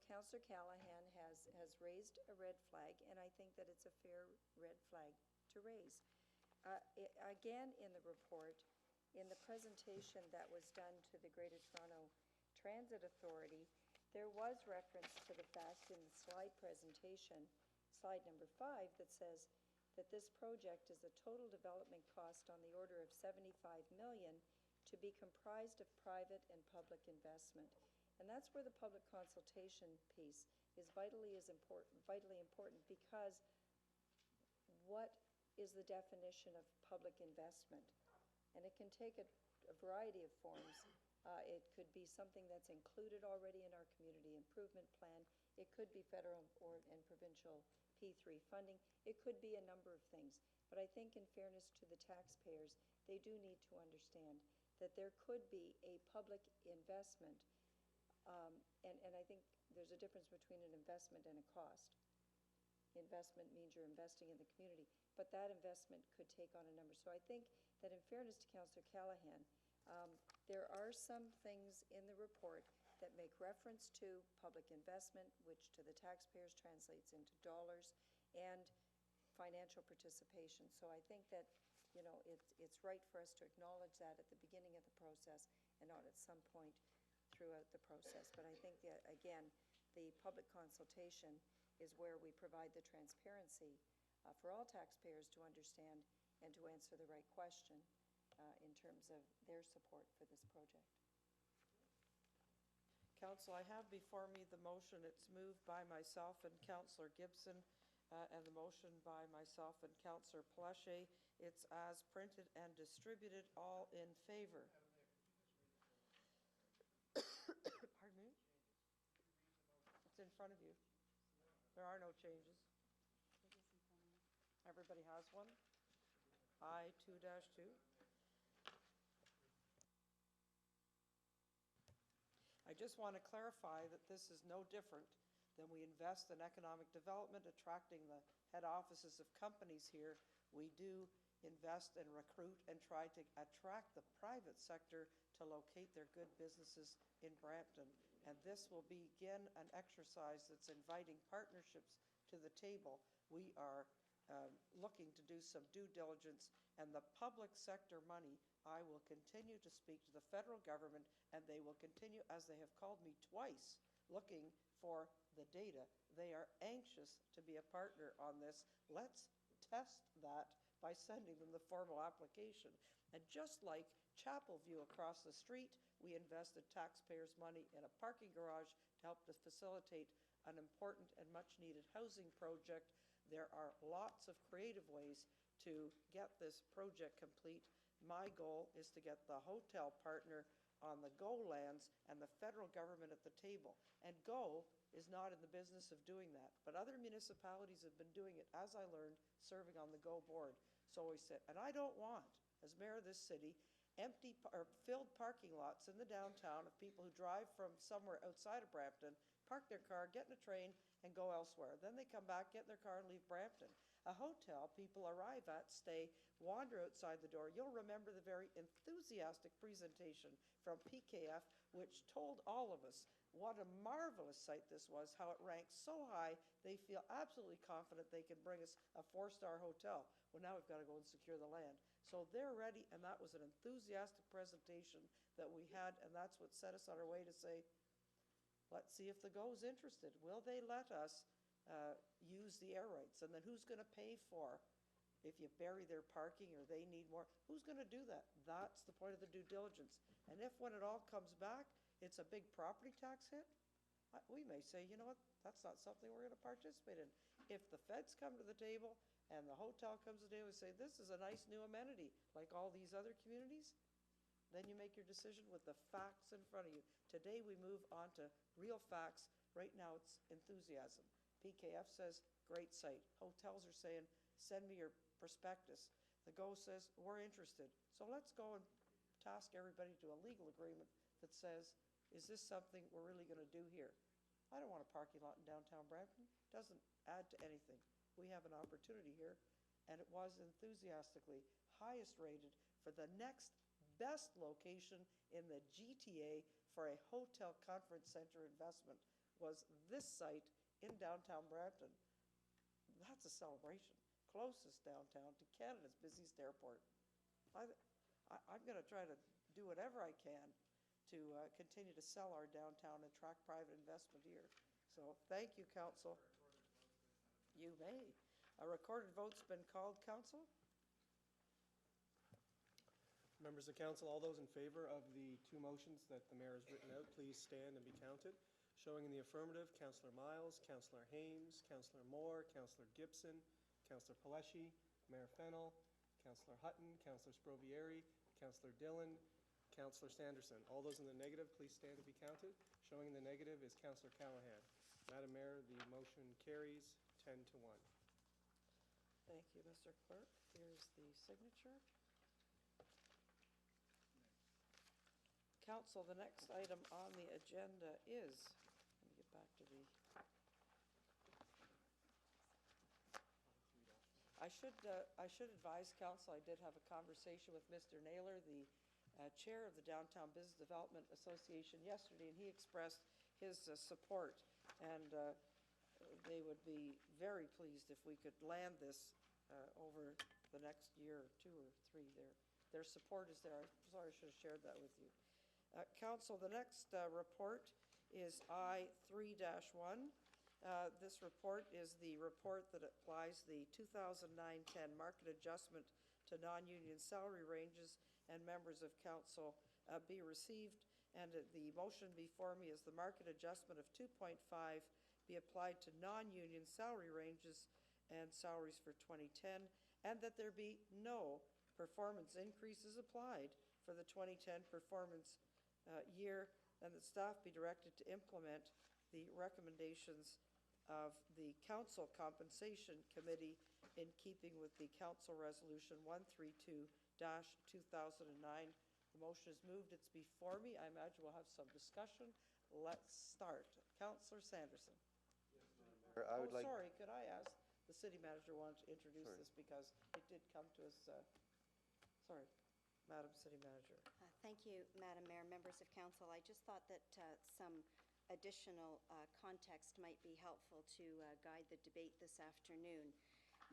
Councillor Callahan has raised a red flag, and I think that it's a fair red flag to raise. Again, in the report, in the presentation that was done to the Greater Toronto Transit Authority, there was reference to the fact in the slide presentation, slide number 5, that says that this project is a total development cost on the order of $75 million to be comprised of private and public investment. And that's where the public consultation piece is vitally important, because what is the definition of public investment? And it can take a variety of forms. It could be something that's included already in our community improvement plan. It could be federal and provincial P3 funding. It could be a number of things. But I think in fairness to the taxpayers, they do need to understand that there could be a public investment. And I think there's a difference between an investment and a cost. Investment means you're investing in the community, but that investment could take on a number. So I think that in fairness to Councillor Callahan, there are some things in the report that make reference to public investment, which to the taxpayers translates into dollars, and financial participation. So I think that, it's right for us to acknowledge that at the beginning of the process and not at some point throughout the process. But I think that, again, the public consultation is where we provide the transparency for all taxpayers to understand and to answer the right question in terms of their support for this project. Council, I have before me the motion. It's moved by myself and Councillor Gibson, and the motion by myself and Councillor Palaszczuk. It's as printed and distributed. All in favor? Pardon me? It's in front of you. There are no changes. Everybody has one? I-2-2. I just want to clarify that this is no different then we invest in economic development, attracting the head offices of companies here. We do invest and recruit and try to attract the private sector to locate their good businesses in Brampton. And this will begin an exercise that's inviting partnerships to the table. We are looking to do some due diligence, and the public sector money, I will continue to speak to the federal government, and they will continue, as they have called me twice, looking for the data. They are anxious to be a partner on this. Let's test that by sending them the formal application. And just like Chapel View across the street, we invested taxpayers' money in a parking garage to help to facilitate an important and much-needed housing project. There are lots of creative ways to get this project complete. My goal is to get the hotel partner on the GO lands and the federal government at the table. And GO is not in the business of doing that, but other municipalities have been doing it, as I learned, serving on the GO board. So we said, and I don't want, as mayor of this city, empty or filled parking lots in the downtown of people who drive from somewhere outside of Brampton, park their car, get in a train, and go elsewhere. Then they come back, get in their car, and leave Brampton. A hotel people arrive at, stay, wander outside the door. You'll remember the very enthusiastic presentation from PKF, which told all of us what a marvelous site this was, how it ranks so high, they feel absolutely confident they can bring us a 4-star hotel. Well, now we've got to go and secure the land. So they're ready, and that was an enthusiastic presentation that we had, and that's what set us on our way to say, let's see if the GO's interested. Will they let us use the air rights? And then who's going to pay for if you bury their parking or they need more? Who's going to do that? That's the point of the due diligence. And if when it all comes back, it's a big property tax hit, we may say, you know what, that's not something we're going to participate in. If the feds come to the table and the hotel comes to the table and say, this is a nice new amenity, like all these other communities, then you make your decision with the facts in front of you. Today we move on to real facts. Right now it's enthusiasm. PKF says, great site. Hotels are saying, send me your prospectus. The GO says, we're interested. So let's go and task everybody to a legal agreement that says, is this something we're really going to do here? I don't want a parking lot in downtown Brampton. It doesn't add to anything. We have an opportunity here, and it was enthusiastically highest rated for the next best location in the GTA for a hotel conference center investment was this site in downtown Brampton. That's a celebration. Closest downtown to Canada's busiest airport. I'm going to try to do whatever I can to continue to sell our downtown and attract private investment here. So thank you, Council. You may. A recorded vote's been called, Council. Members of Council, all those in favor of the two motions that the Mayor has written out, please stand and be counted. Showing in the affirmative, Councillor Miles, Councillor Hames, Councillor Moore, Councillor Gibson, Councillor Paleshi, Mayor Fennell, Councillor Hutton, Councillor Sprovieri, Councillor Dillon, Councillor Sanderson. All those in the negative, please stand to be counted. Showing in the negative is Councillor Callahan. Madam Mayor, the motion carries 10 to 1. Thank you, Mr. Clerk. Here's the signature. Council, the next item on the agenda is, let me get back to the, I should advise Council, I did have a conversation with Mr. Naylor, the chair of the Downtown Business Development Association yesterday, and he expressed his support, and they would be very pleased if we could land this over the next year or 2 or 3. Their support is there. I'm sorry, I should have shared that with you. Council, the next report is I-3-1. This report is the report that applies the 2009-10 market adjustment to non-union salary ranges, and members of council be received. And the motion before me is the market adjustment of 2.5 be applied to non-union salary ranges and salaries for 2010, and that there be no performance increases applied for the 2010 performance year, and that staff be directed to implement the recommendations of the Council Compensation Committee in keeping with the Council Resolution 132-2009. The motion is moved. It's before me. I imagine we'll have some discussion. Let's start. Councillor Sanderson. I would like. Sorry, could I ask, the city manager wanted to introduce Sorry. this because it did come to us, sorry, Madam City Manager. Thank you, Madam Mayor, members of council. I just thought that some additional context might be helpful to guide the debate this afternoon.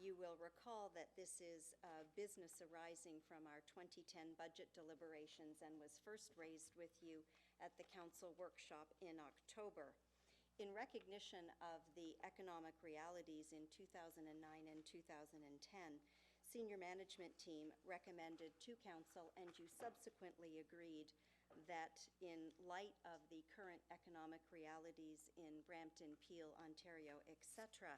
You will recall that this is business arising from our 2010 budget deliberations and was first raised with you at the council workshop in October. In recognition of the economic realities in 2009 and 2010, senior management team recommended to council, and you subsequently agreed, that in light of the current economic realities in Brampton, Peel, Ontario, etc.,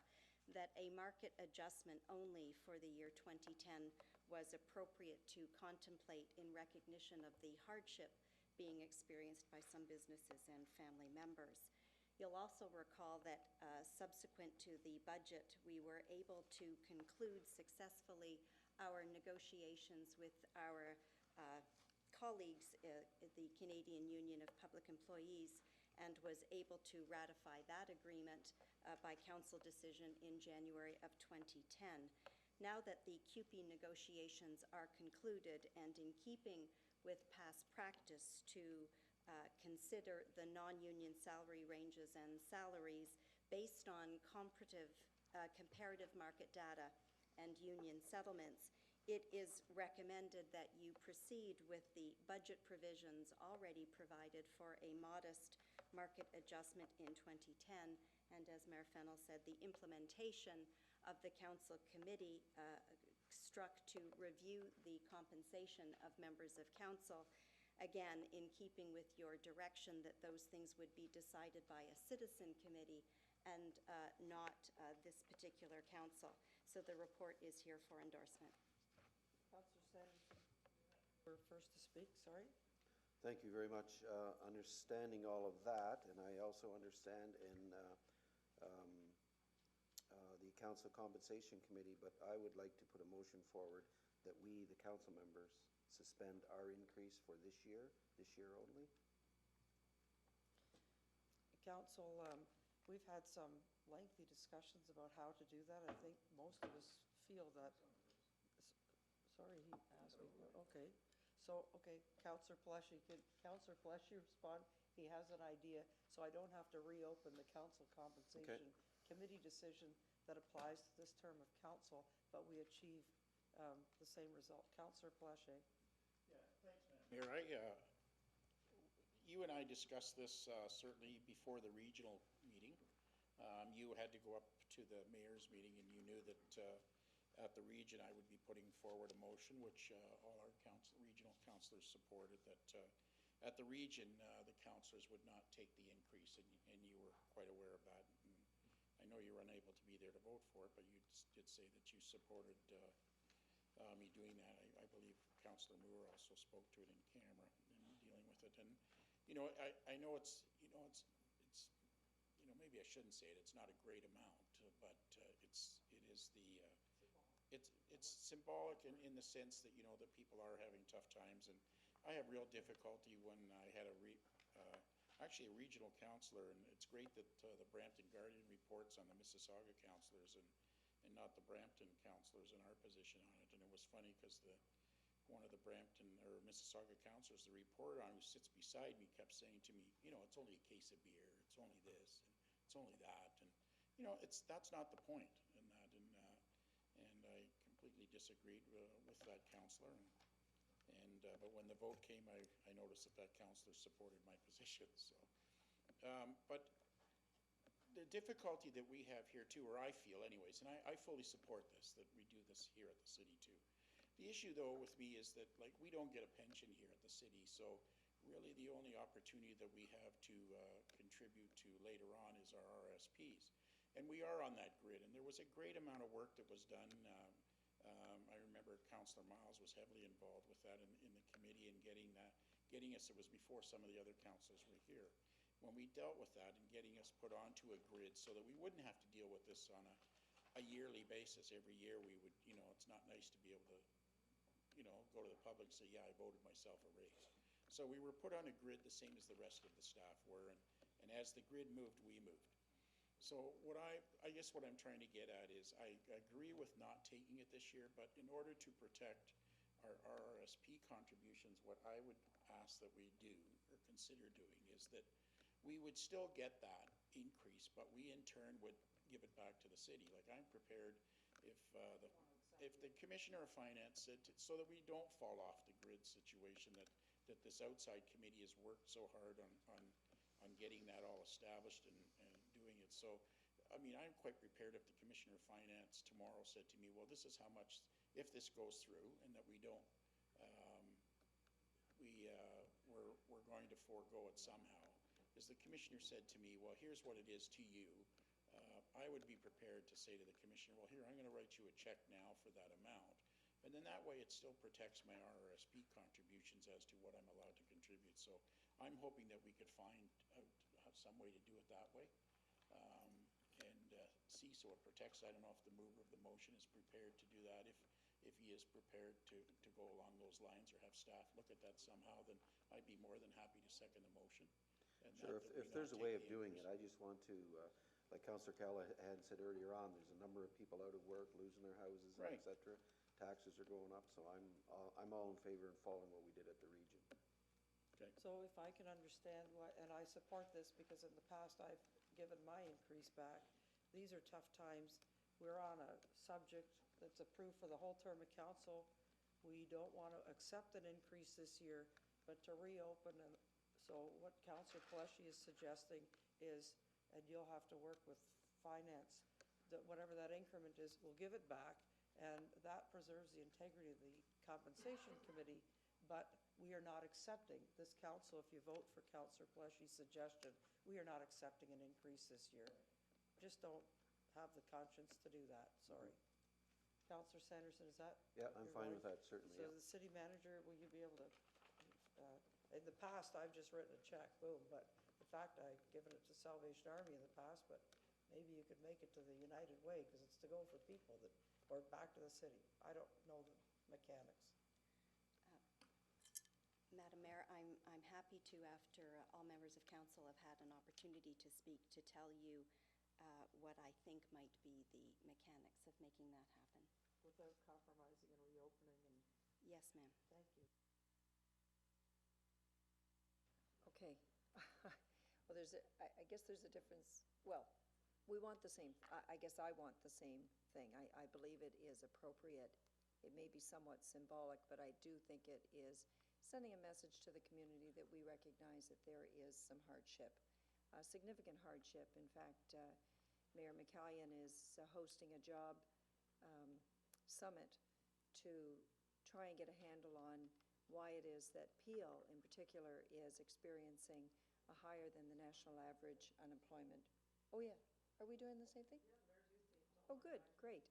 that a market adjustment only for the year 2010 was appropriate to contemplate in recognition of the hardship being experienced by some businesses and family members. You'll also recall that subsequent to the budget, we were able to conclude successfully our negotiations with our colleagues at the Canadian Union of Public Employees, and was able to ratify that agreement by council decision in January of 2010. Now that the CUPE negotiations are concluded, and in keeping with past practice to consider the non-union salary ranges and salaries based on comparative market data and union settlements, it is recommended that you proceed with the budget provisions already provided for a modest market adjustment in 2010, and as Mayor Fennell said, the implementation of the council committee struck to review the compensation of members of council, again, in keeping with your direction that those things would be decided by a citizen committee and not this particular council. So the report is here for endorsement. Councillor Sanderson, you were first to speak, sorry. Thank you very much. Understanding all of that, and I also understand in the Council Compensation Committee, but I would like to put a motion forward that we, the council members, suspend our increase for this year only. Council, we've had some lengthy discussions about how to do that. I think most of us feel that. Sorry, he asked me. Okay. So, Councillor Pleshy, can Councillor Pleshy respond? He has an idea, so I don't have to reopen the Council Compensation Committee decision that applies to this term of council, but we achieve the same result. Councillor Pleshy. Yeah, thanks, Madam Mayor. You and I discussed this certainly before the regional meeting. You had to go up to the mayor's meeting, and you knew that at the region I would be putting forward a motion, which all our regional councillors supported, that at the region the councillors would not take the increase, and you were quite aware of that. And I know you were unable to be there to vote for it, but you did say that you supported me doing that. I believe Councillor Moore also spoke to it in camera in dealing with it. And I know it's maybe I shouldn't say it. It's not a great amount, but it's symbolic in the sense that that people are having tough times. And I have real difficulty when I had actually a regional councillor, and it's great that the Brampton Guardian reports on the Mississauga councillors and not the Brampton councillors in our position on it. And it was funny because one of the Brampton or Mississauga councillors, the reporter on who sits beside me, kept saying to me, it's only a case of beer, it's only this, and it's only that, and that's not the point in that. And I completely disagreed with that councillor. But when the vote came, I noticed that councillor supported my position. So, but the difficulty that we have here too, or I feel anyways, and I fully support this, that we do this here at the city too. The issue though with me is that we don't get a pension here at the city, so really the only opportunity that we have to contribute to later on is our RSPs. And we are on that grid, and there was a great amount of work that was done. I remember Councillor Miles was heavily involved with that in the committee and getting us, it was before some of the other councillors were here, when we dealt with that and getting us put onto a grid so that we wouldn't have to deal with this on a yearly basis. Every year we would, it's not nice to be able to, go to the public and say, yeah, I voted myself a raise. So we were put on a grid the same as the rest of the staff were, and as the grid moved, we moved. So I guess what I'm trying to get at is, I agree with not taking it this year, but in order to protect our RRSP contributions, what I would ask that we do, or consider doing, is that we would still get that increase, but we in turn would give it back to the city. Like, I'm prepared if the Commissioner of Finance said, so that we don't fall off the grid situation, that this outside committee has worked so hard on getting that all established and doing it. So, I mean, I'm quite prepared if the Commissioner of Finance tomorrow said to me, well, this is how much, if this goes through, and that we don't, we're going to forego it somehow. As the Commissioner said to me, well, here's what it is to you. I would be prepared to say to the Commissioner, well, here, I'm going to write you a check now for that amount. And then that way it still protects my RRSP contributions as to what I'm allowed to contribute. So I'm hoping that we could find have some way to do it that way. See, so it protects. I don't know if the mover of the motion is prepared to do that. If he is prepared to go along those lines, or have staff look at that somehow, then I'd be more than happy to second the motion. And Sure, that we if not there's a take way the of doing it, increase. I just want to, like Councillor Callahan said earlier on, there's a number of people out of work, losing their houses, Right. et cetera. Taxes are going up, so I'm all in favor of following what we did at the region. Okay. So if I can understand why, and I support this because in the past I've given my increase back. These are tough times. We're on a subject that's approved for the whole term of council. We don't want to accept an increase this year, but to reopen. And so what Councillor Pelleshi is suggesting is, and you'll have to work with finance, that whatever that increment is, we'll give it back, and that preserves the integrity of the compensation committee. But we are not accepting, this council, if you vote for Councillor Peleshi's suggestion, we are not accepting an increase this year. Just don't have the conscience to do that, sorry. Councillor Sanderson, is that? Yeah, I'm your fine right? with that, certainly, So yeah. the city manager, will you be able to, in the past, I've just written a check, boom, but in fact, I've given it to Salvation Army in the past, but maybe you could make it to the United Way, because it's to go for people that, or back to the city. I don't know the mechanics. Madam Mayor, I'm happy to, after all members of council have had an opportunity to speak, to tell you what I think might be the mechanics of making that happen. Without compromising and reopening and, Yes, ma'am. thank you. Okay. Well, I guess there's a difference. Well, we want the same, I guess I want the same thing. I believe it is appropriate. It may be somewhat symbolic, but I do think it is sending a message to the community that we recognize that there is some hardship, significant hardship. In fact, Mayor McCallion is hosting a job summit to try and get a handle on why it is that Peel in particular is experiencing a higher than the national average unemployment. Oh yeah, are we doing the same thing? Oh good, great.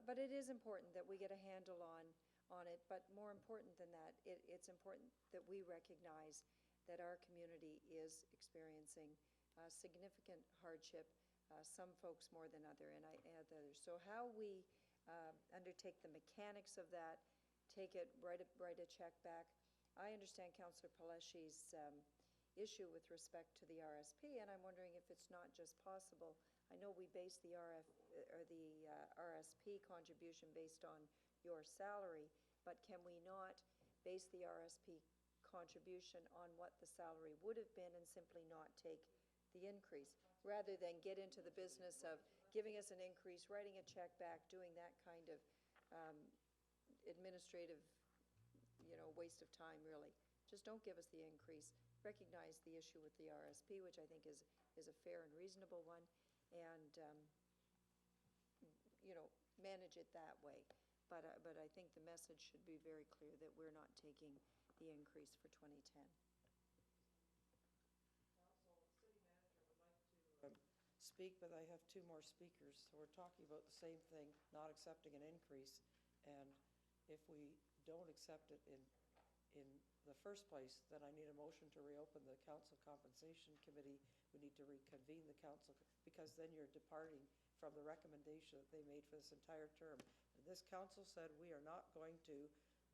But it is important that we get a handle on it, but more important than that, it's important that we recognize that our community is experiencing significant hardship, some folks more than others. So how we undertake the mechanics of that, take it, write a check back. I understand Councillor Peleshi's issue with respect to the RSP, and I'm wondering if it's not just possible. I know we base the RSP contribution based on your salary, but can we not base the RSP contribution on what the salary would have been and simply not take the increase, rather than get into the business of giving us an increase, writing a check back, doing that kind of administrative, waste of time, really. Just don't give us the increase. Recognize the issue with the RSP, which I think is a fair and reasonable one, and manage it that way. But I think the message should be very clear that we're not taking the increase for 2010. Speak, but I have two more speakers. So we're talking about the same thing, not accepting an increase. And if we don't accept it in the first place, then I need a motion to reopen the council compensation committee. We need to reconvene the council, because then you're departing from the recommendation that they made for this entire term. And this council said we are not going to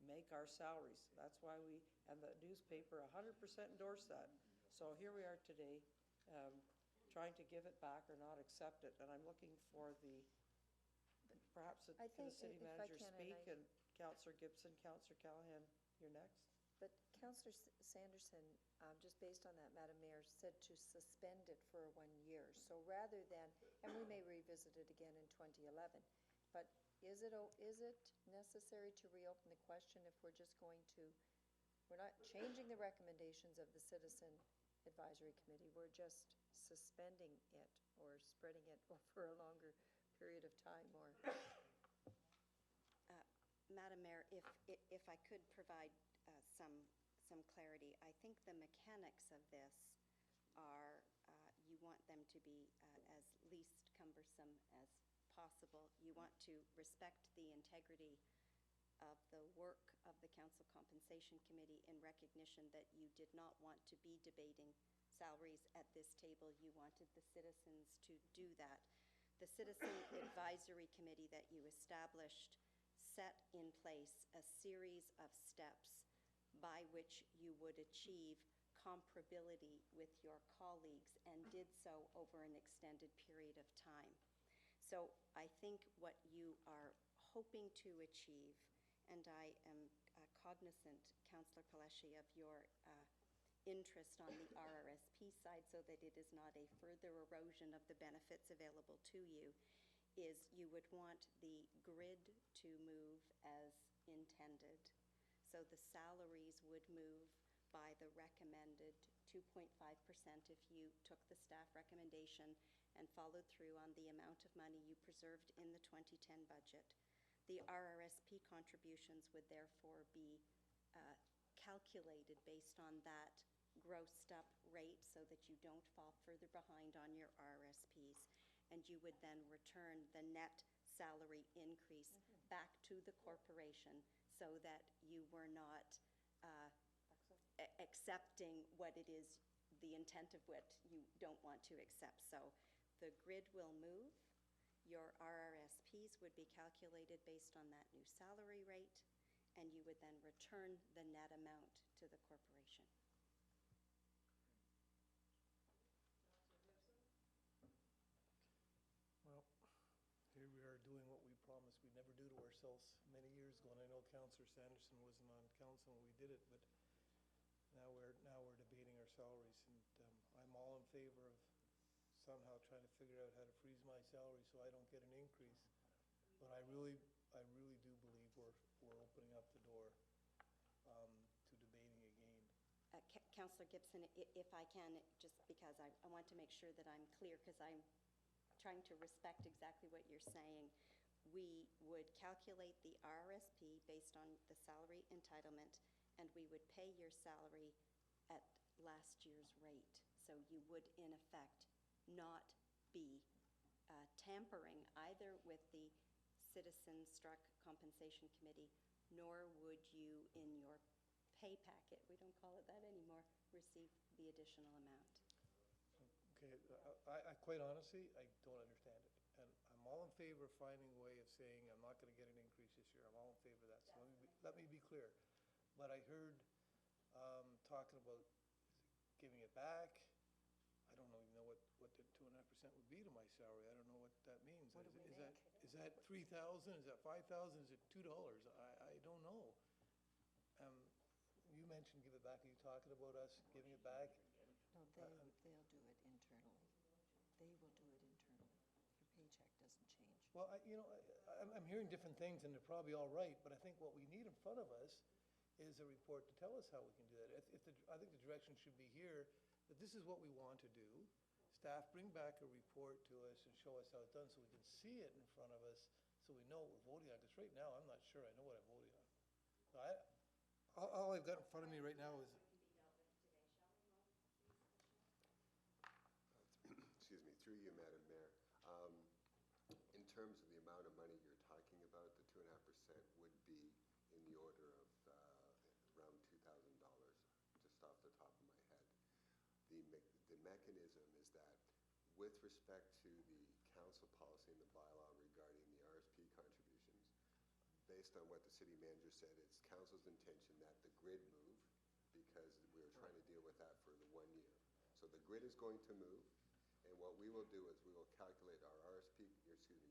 make our salaries. That's why and the newspaper 100% endorsed that. So here we are today, trying to give it back or not accept it, and I'm looking for perhaps I can the think city if I manager can, and speak, and Councillor Gibson, Councillor Callahan, you're next. But Councillor Sanderson, just based on that, Madam Mayor, said to suspend it for 1 year. So rather than, and we may revisit it again in 2011, but is it necessary to reopen the question if we're just going to, we're not changing the recommendations of the Citizen Advisory Committee, we're just suspending it or spreading it over a longer period of time, or? Madam Mayor, if I could provide some clarity, I think the mechanics of this are you want them to be as least cumbersome as possible. You want to respect the integrity of the work of the Council Compensation Committee in recognition that you did not want to be debating salaries at this table. You wanted the citizens to do that. The Citizen Advisory Committee that you established set in place a series of steps by which you would achieve comparability with your colleagues, and did so over an extended period of time. So I think what you are hoping to achieve, and I am cognizant, Councillor Paleshi, of your interest on the RRSP side so that it is not a further erosion of the benefits available to you, is you would want the grid to move as intended. So the salaries would move by the recommended 2.5% if you took the staff recommendation and followed through on the amount of money you preserved in the 2010 budget. The RRSP contributions would therefore be calculated based on that grossed up rate so that you don't fall further behind on your RRSPs. And you would then return the net salary increase back to the corporation so that you were not accepting what it is, the intent of what you don't want to accept. So the grid will move. Your RRSPs would be calculated based on that new salary rate, and you would then return the net amount to the corporation. Well, here we are doing what we promised we'd never do to ourselves many years ago, and I know Councillor Sanderson wasn't on council when we did it, but now we're debating our salaries, and I'm all in favor of somehow trying to figure out how to freeze my salary so I don't get an increase. But I really do believe we're opening up the door to debating again. Councillor Gibson, if I can, just because I want to make sure that I'm clear, because I'm trying to respect exactly what you're saying. We would calculate the RRSP based on the salary entitlement, and we would pay your salary at last year's rate. So you would, in effect, not be tampering either with the citizen-struck compensation committee, nor would you, in your pay packet, we don't call it that anymore, receive the additional amount. Okay, I quite honestly, I don't understand it. And I'm all in favor of finding a way of saying I'm not going to get an increase this year. I'm all in favor of that. So let me be clear. But I heard talking about giving it back. I don't even know what the 2.5% would be to my salary. I don't know what that means. What do we Is make? that 3,000? Is that 5,000? Is it $2? I don't know. You mentioned give it back. Are you talking about us giving it back? No, they'll do it internally. They will do it internally. Your paycheck doesn't change. Well, I'm hearing different things, and they're probably all right, but I think what we need in front of us is a report to tell us how we can do that. I think the direction should be here, that this is what we want to do. Staff, bring back a report to us and show us how it's done so we can see it in front of us, so we know what we're voting on, because right now, I'm not sure I know what I'm voting on. So all I've got in front of me right now is... Excuse me, through you, Madam Mayor. In terms of the amount of money you're talking about, the 2.5% would be in the order of around $2,000, just off the top of my head. The mechanism is that with respect to the council policy and the bylaw regarding the RSP contributions, based on what the city manager said, it's council's intention that the grid move, because we're trying to deal with that for the 1 year. So the grid is going to move, And what we will do is we will calculate our RSP,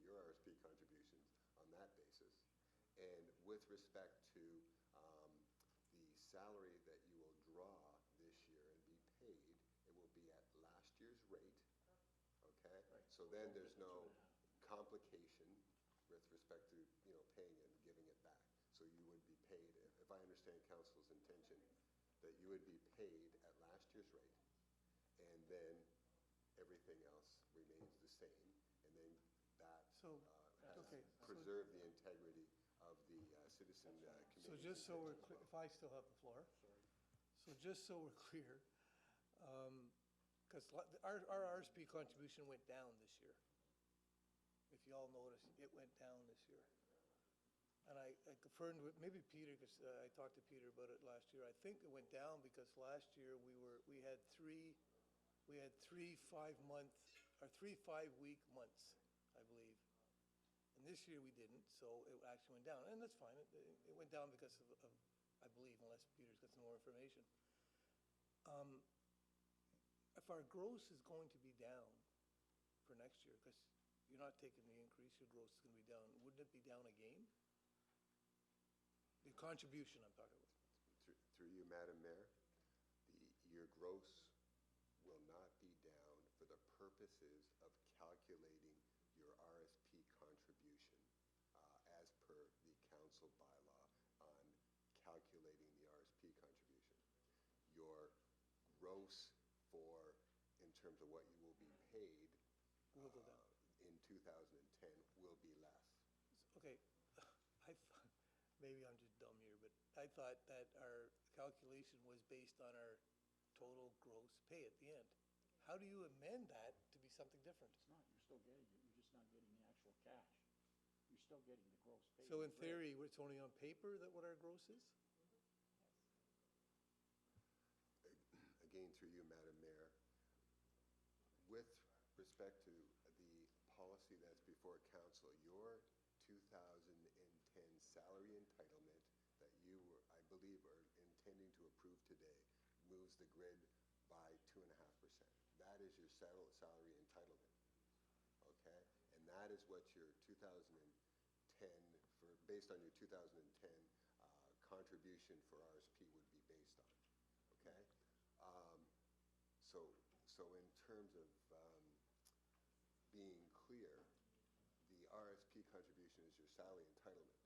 your RSP contributions on that basis. And with respect to the salary that you will draw this year and be paid, it will be at last year's rate, okay? So then there's no complication with respect to, paying it and giving it back. So you would be paid, if I understand council's intention, that you would be paid at last year's rate, and then everything else remains the same, and then that So, okay, preserve the integrity of the citizen committee. so just so we're clear, if I still have the floor. So just so we're clear, because our RSP contribution went down this year. If you all noticed, it went down this year. And I confirmed with, maybe Peter, because I talked to Peter about it last year. I think it went down because last year we had three 5-month, or 3 5-week months, I believe. And this year we didn't, so it actually went down. And that's fine. It went down because of, I believe, unless Peter's got some more information. If our gross is going to be down for next year, because you're not taking the increase, your gross is going to be down, wouldn't it be down again? The contribution I'm talking about. Through you, Madam Mayor, your gross will not be down for the purposes of calculating your RSP contribution as per the council bylaw on calculating the RSP contribution. Your gross in terms of what you will be paid Will go down. in 2010 will be less. Okay, maybe I'm just dumb here, but I thought that our calculation was based on our total gross pay at the end. How do you amend that to be something different? It's not, you're still getting it, you're just not getting the actual cash. You're still getting the gross pay. So in theory, it's only on paper that what our gross is? Again, through you, Madam Mayor, with respect to the policy that's before council, your 2010 salary entitlement that you, I believe, are intending to approve today moves the grid by 2.5%. That is your salary entitlement, okay? And that is what your 2010, based on your 2010 contribution for RSP would be based on, okay? So in terms of being clear, the RSP contribution is your salary entitlement.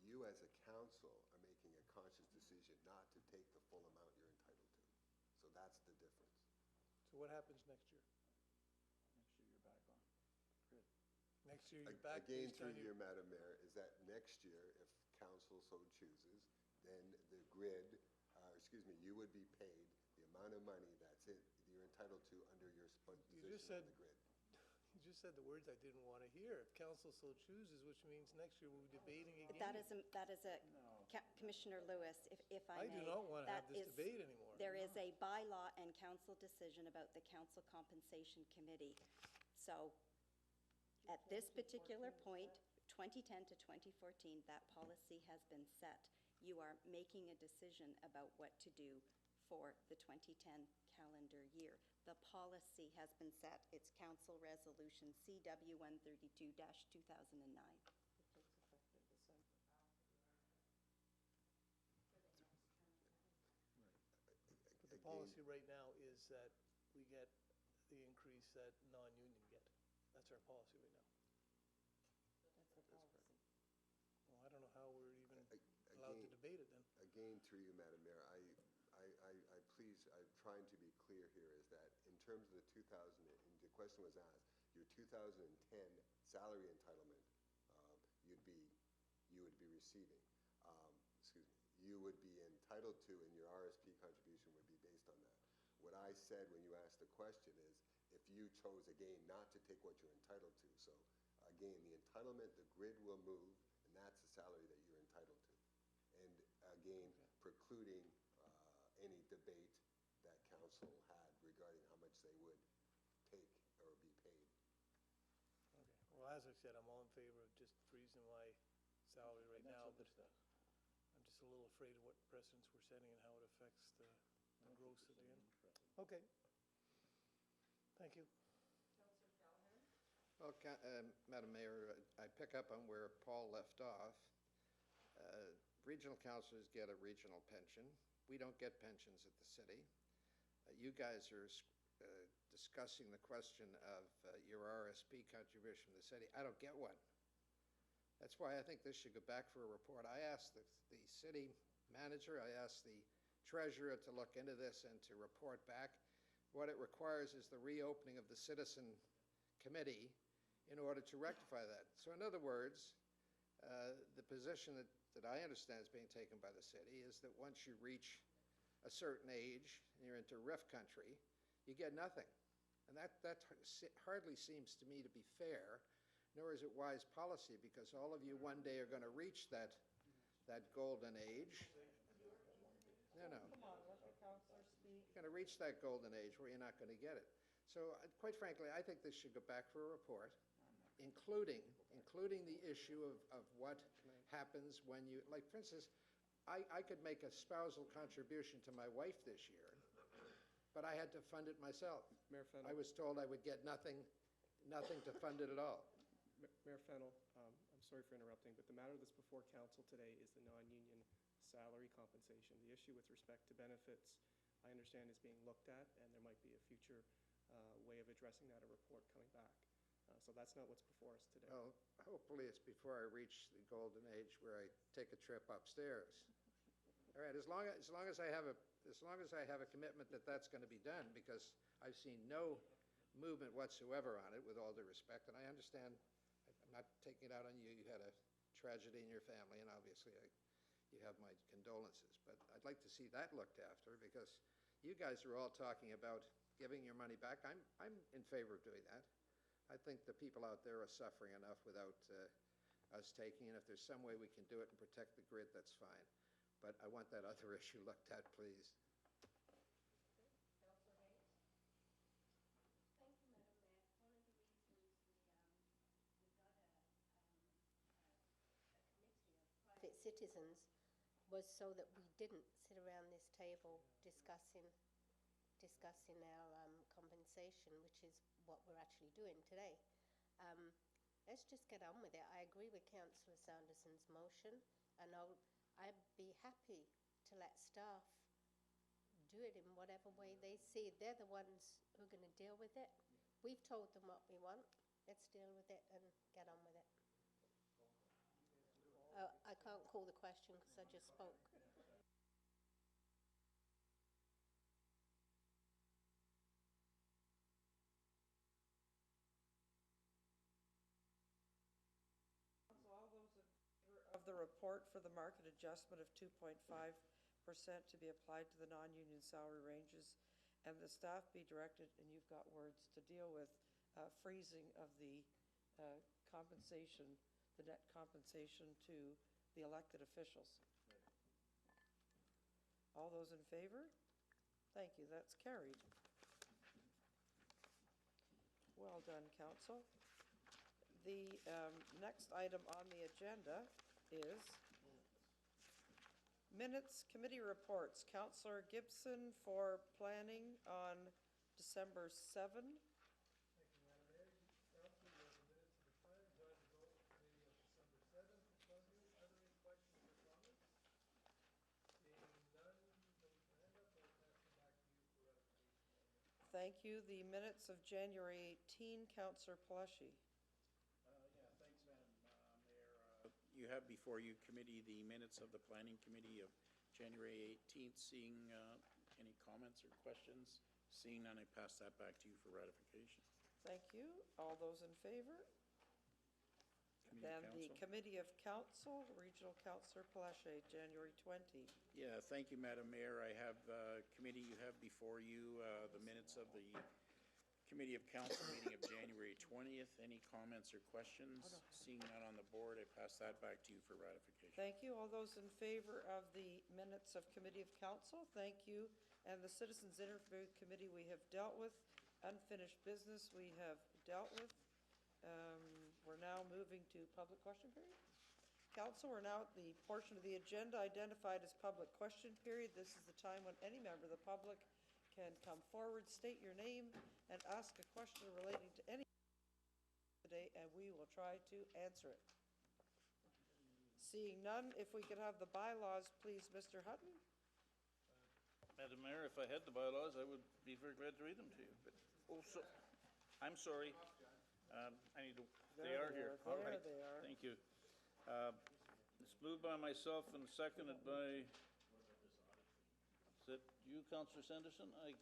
You as a council are making a conscious decision not to take the full amount you're entitled to. So that's the difference. So what happens next year? Next year, you're back on grid. Next year, you're back Again, based on through you, Madam Mayor, is that next year, if council so chooses, then the grid, you would be paid the amount of money you're entitled to under your position on the grid. You just said the words I didn't want to hear. If council so chooses, which means next year we'll be debating again. That is Commissioner Lewis, if I may. I do not want to have this debate anymore. There is a bylaw and council decision about the council compensation committee. So at this particular point, 2010 to 2014, that policy has been set. You are making a decision about what to do for the 2010 calendar year. The policy has been set. It's Council Resolution CW 132-2009. But the policy right now is that we get the increase that non-union get. That's our policy right now. That's the policy. Well, I don't know how we're even allowed to debate it then. Again, through you, Madam Mayor, I'm trying to be clear here, is that in terms of the the question was asked, your 2010 salary entitlement, you would be receiving, you would be entitled to, and your RSP contribution would be based on that. What I said when you asked the question is, if you chose again not to take what you're entitled to, so again, the entitlement, the grid will move, and that's the salary that you're entitled to. And again, precluding any debate that council had regarding how much they would take or be paid. Okay. Well, as I said, I'm all in favor of just freezing my salary right now, but I'm just a little afraid of what precedents we're setting and how it affects the gross at the end. Okay. Thank you. Well, Madam Mayor, I pick up on where Paul left off. Regional councilors get a regional pension. We don't get pensions at the city. You guys are discussing the question of your RSP contribution to the city. I don't get one. That's why I think this should go back for a report. I asked the city manager, I asked the treasurer to look into this and to report back. What it requires is the reopening of the citizen committee in order to rectify that. So in other words, the position that I understand is being taken by the city is that once you reach a certain age and you're into RIF country, you get nothing. And that hardly seems to me to be fair, nor is it wise policy, because all of you one day are going to reach that golden age. No. Come on, let the counselor speak. You're going to reach that golden age where you're not going to get it. So quite frankly, I think this should go back for a report, including the issue of what happens when you, like for instance, I could make a spousal contribution to my wife this year, but I had to fund it myself. Mayor Fennell. I was told I would get nothing to fund it at all. Mayor Fennell, I'm sorry for interrupting, but the matter that's before council today is the non-union salary compensation. The issue with respect to benefits, I understand, is being looked at, and there might be a future way of addressing that, a report coming back. So that's not what's before us today. Well, hopefully it's before I reach the golden age where I take a trip upstairs. All right, as long as I have a commitment that that's going to be done, because I've seen no movement whatsoever on it, with all due respect, and I understand, I'm not taking it out on you. You had a tragedy in your family, and obviously you have my condolences, but I'd like to see that looked after, because you guys are all talking about giving your money back. I'm in favor of doing that. I think the people out there are suffering enough without us taking, and if there's some way we can do it and protect the grid, that's fine. But I want that other issue looked at, please. Private citizens was so that we didn't sit around this table discussing our compensation, which is what we're actually doing today. Let's just get on with it. I agree with Councillor Sanderson's motion, and I'd be happy to let staff do it in whatever way they see. They're the ones who are going to deal with it. We've told them what we want. Let's deal with it and get on with it. I can't call the question because I just spoke. All those in favor of the report for the market adjustment of 2.5% to be applied to the non-union salary ranges, and the staff be directed, and you've got words, to deal with freezing of the compensation, the net compensation to the elected officials. All those in favor? Thank you, that's carried. Well done, Council. The next item on the agenda is minutes committee reports. Councillor Gibson for planning on December 7. Thank you, Madam Mayor. Council, you have the minutes of the Planning Joint Development Committee of December 7th in front of you. Are there any questions or comments? Seeing none, no hand up, I'll pass it back to you for ratification. Thank you. The minutes of January 18, Councillor Paleschi. Thanks, Madam Mayor. You have before you committee the minutes of the Planning Committee of January 18th. Seeing any comments or questions? Seeing none, I pass that back to you for ratification. Thank you. All those in favor? Then the Committee of Council, Regional Councillor Paleschi, January 20. Yeah, thank you, Madam Mayor. I have committee, you have before you the minutes of the Committee of Council meeting of January 20th. Any comments or questions? Seeing none on the board, I pass that back to you for ratification. Thank you. All those in favor of the minutes of Committee of Council, thank you. And the Citizens Interview Committee we have dealt with. Unfinished business we have dealt with. We're now moving to public question period. Council, we're now at the portion of the agenda identified as public question period. This is the time when any member of the public can come forward, state your name, and ask a question relating to any today, and we will try to answer it. Seeing none, if we could have the bylaws, please, Mr. Hutton? Madam Mayor, if I had the bylaws, I would be very glad to read them to you, but, I'm sorry. I need to, they are here. All There right. they are. Thank you. It's moved by myself and seconded by, is that you, Councillor Sanderson? I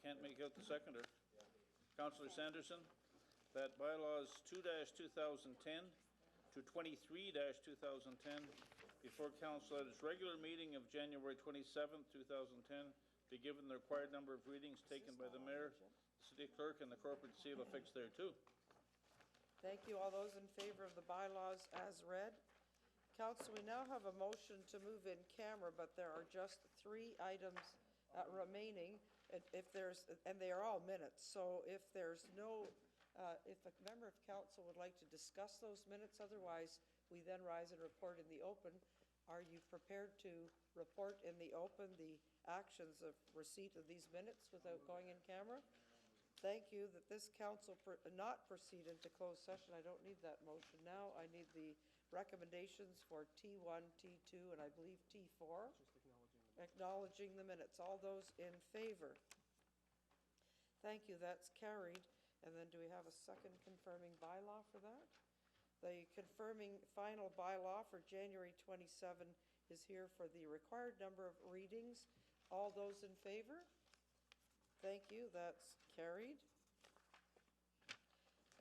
can't make out the seconder. Councillor Sanderson, that bylaws 2-2010 to 23-2010 before council at its regular meeting of January 27th, 2010, be given the required number of readings taken by the mayor, city clerk, and the corporate seal affixed thereto. Thank you. All those in favor of the bylaws as read? Council, we now have a motion to move in camera, but there are just 3 items remaining. If there's, and they are all minutes, so if there's no, if a member of council would like to discuss those minutes, otherwise we then rise and report in the open. Are you prepared to report in the open the actions of receipt of these minutes without going in camera? Thank you. That this council not proceed into closed session. I don't need that motion now. I need the recommendations for T1, T2, and I believe T4. Acknowledging the minutes. All those in favor? Thank you. That's carried. And then do we have a second confirming bylaw for that? The confirming final bylaw for January 27 is here for the required number of readings. All those in favor? Thank you. That's carried.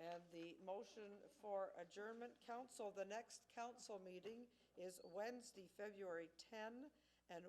And the motion for adjournment, council, the next council meeting is Wednesday, February 10, and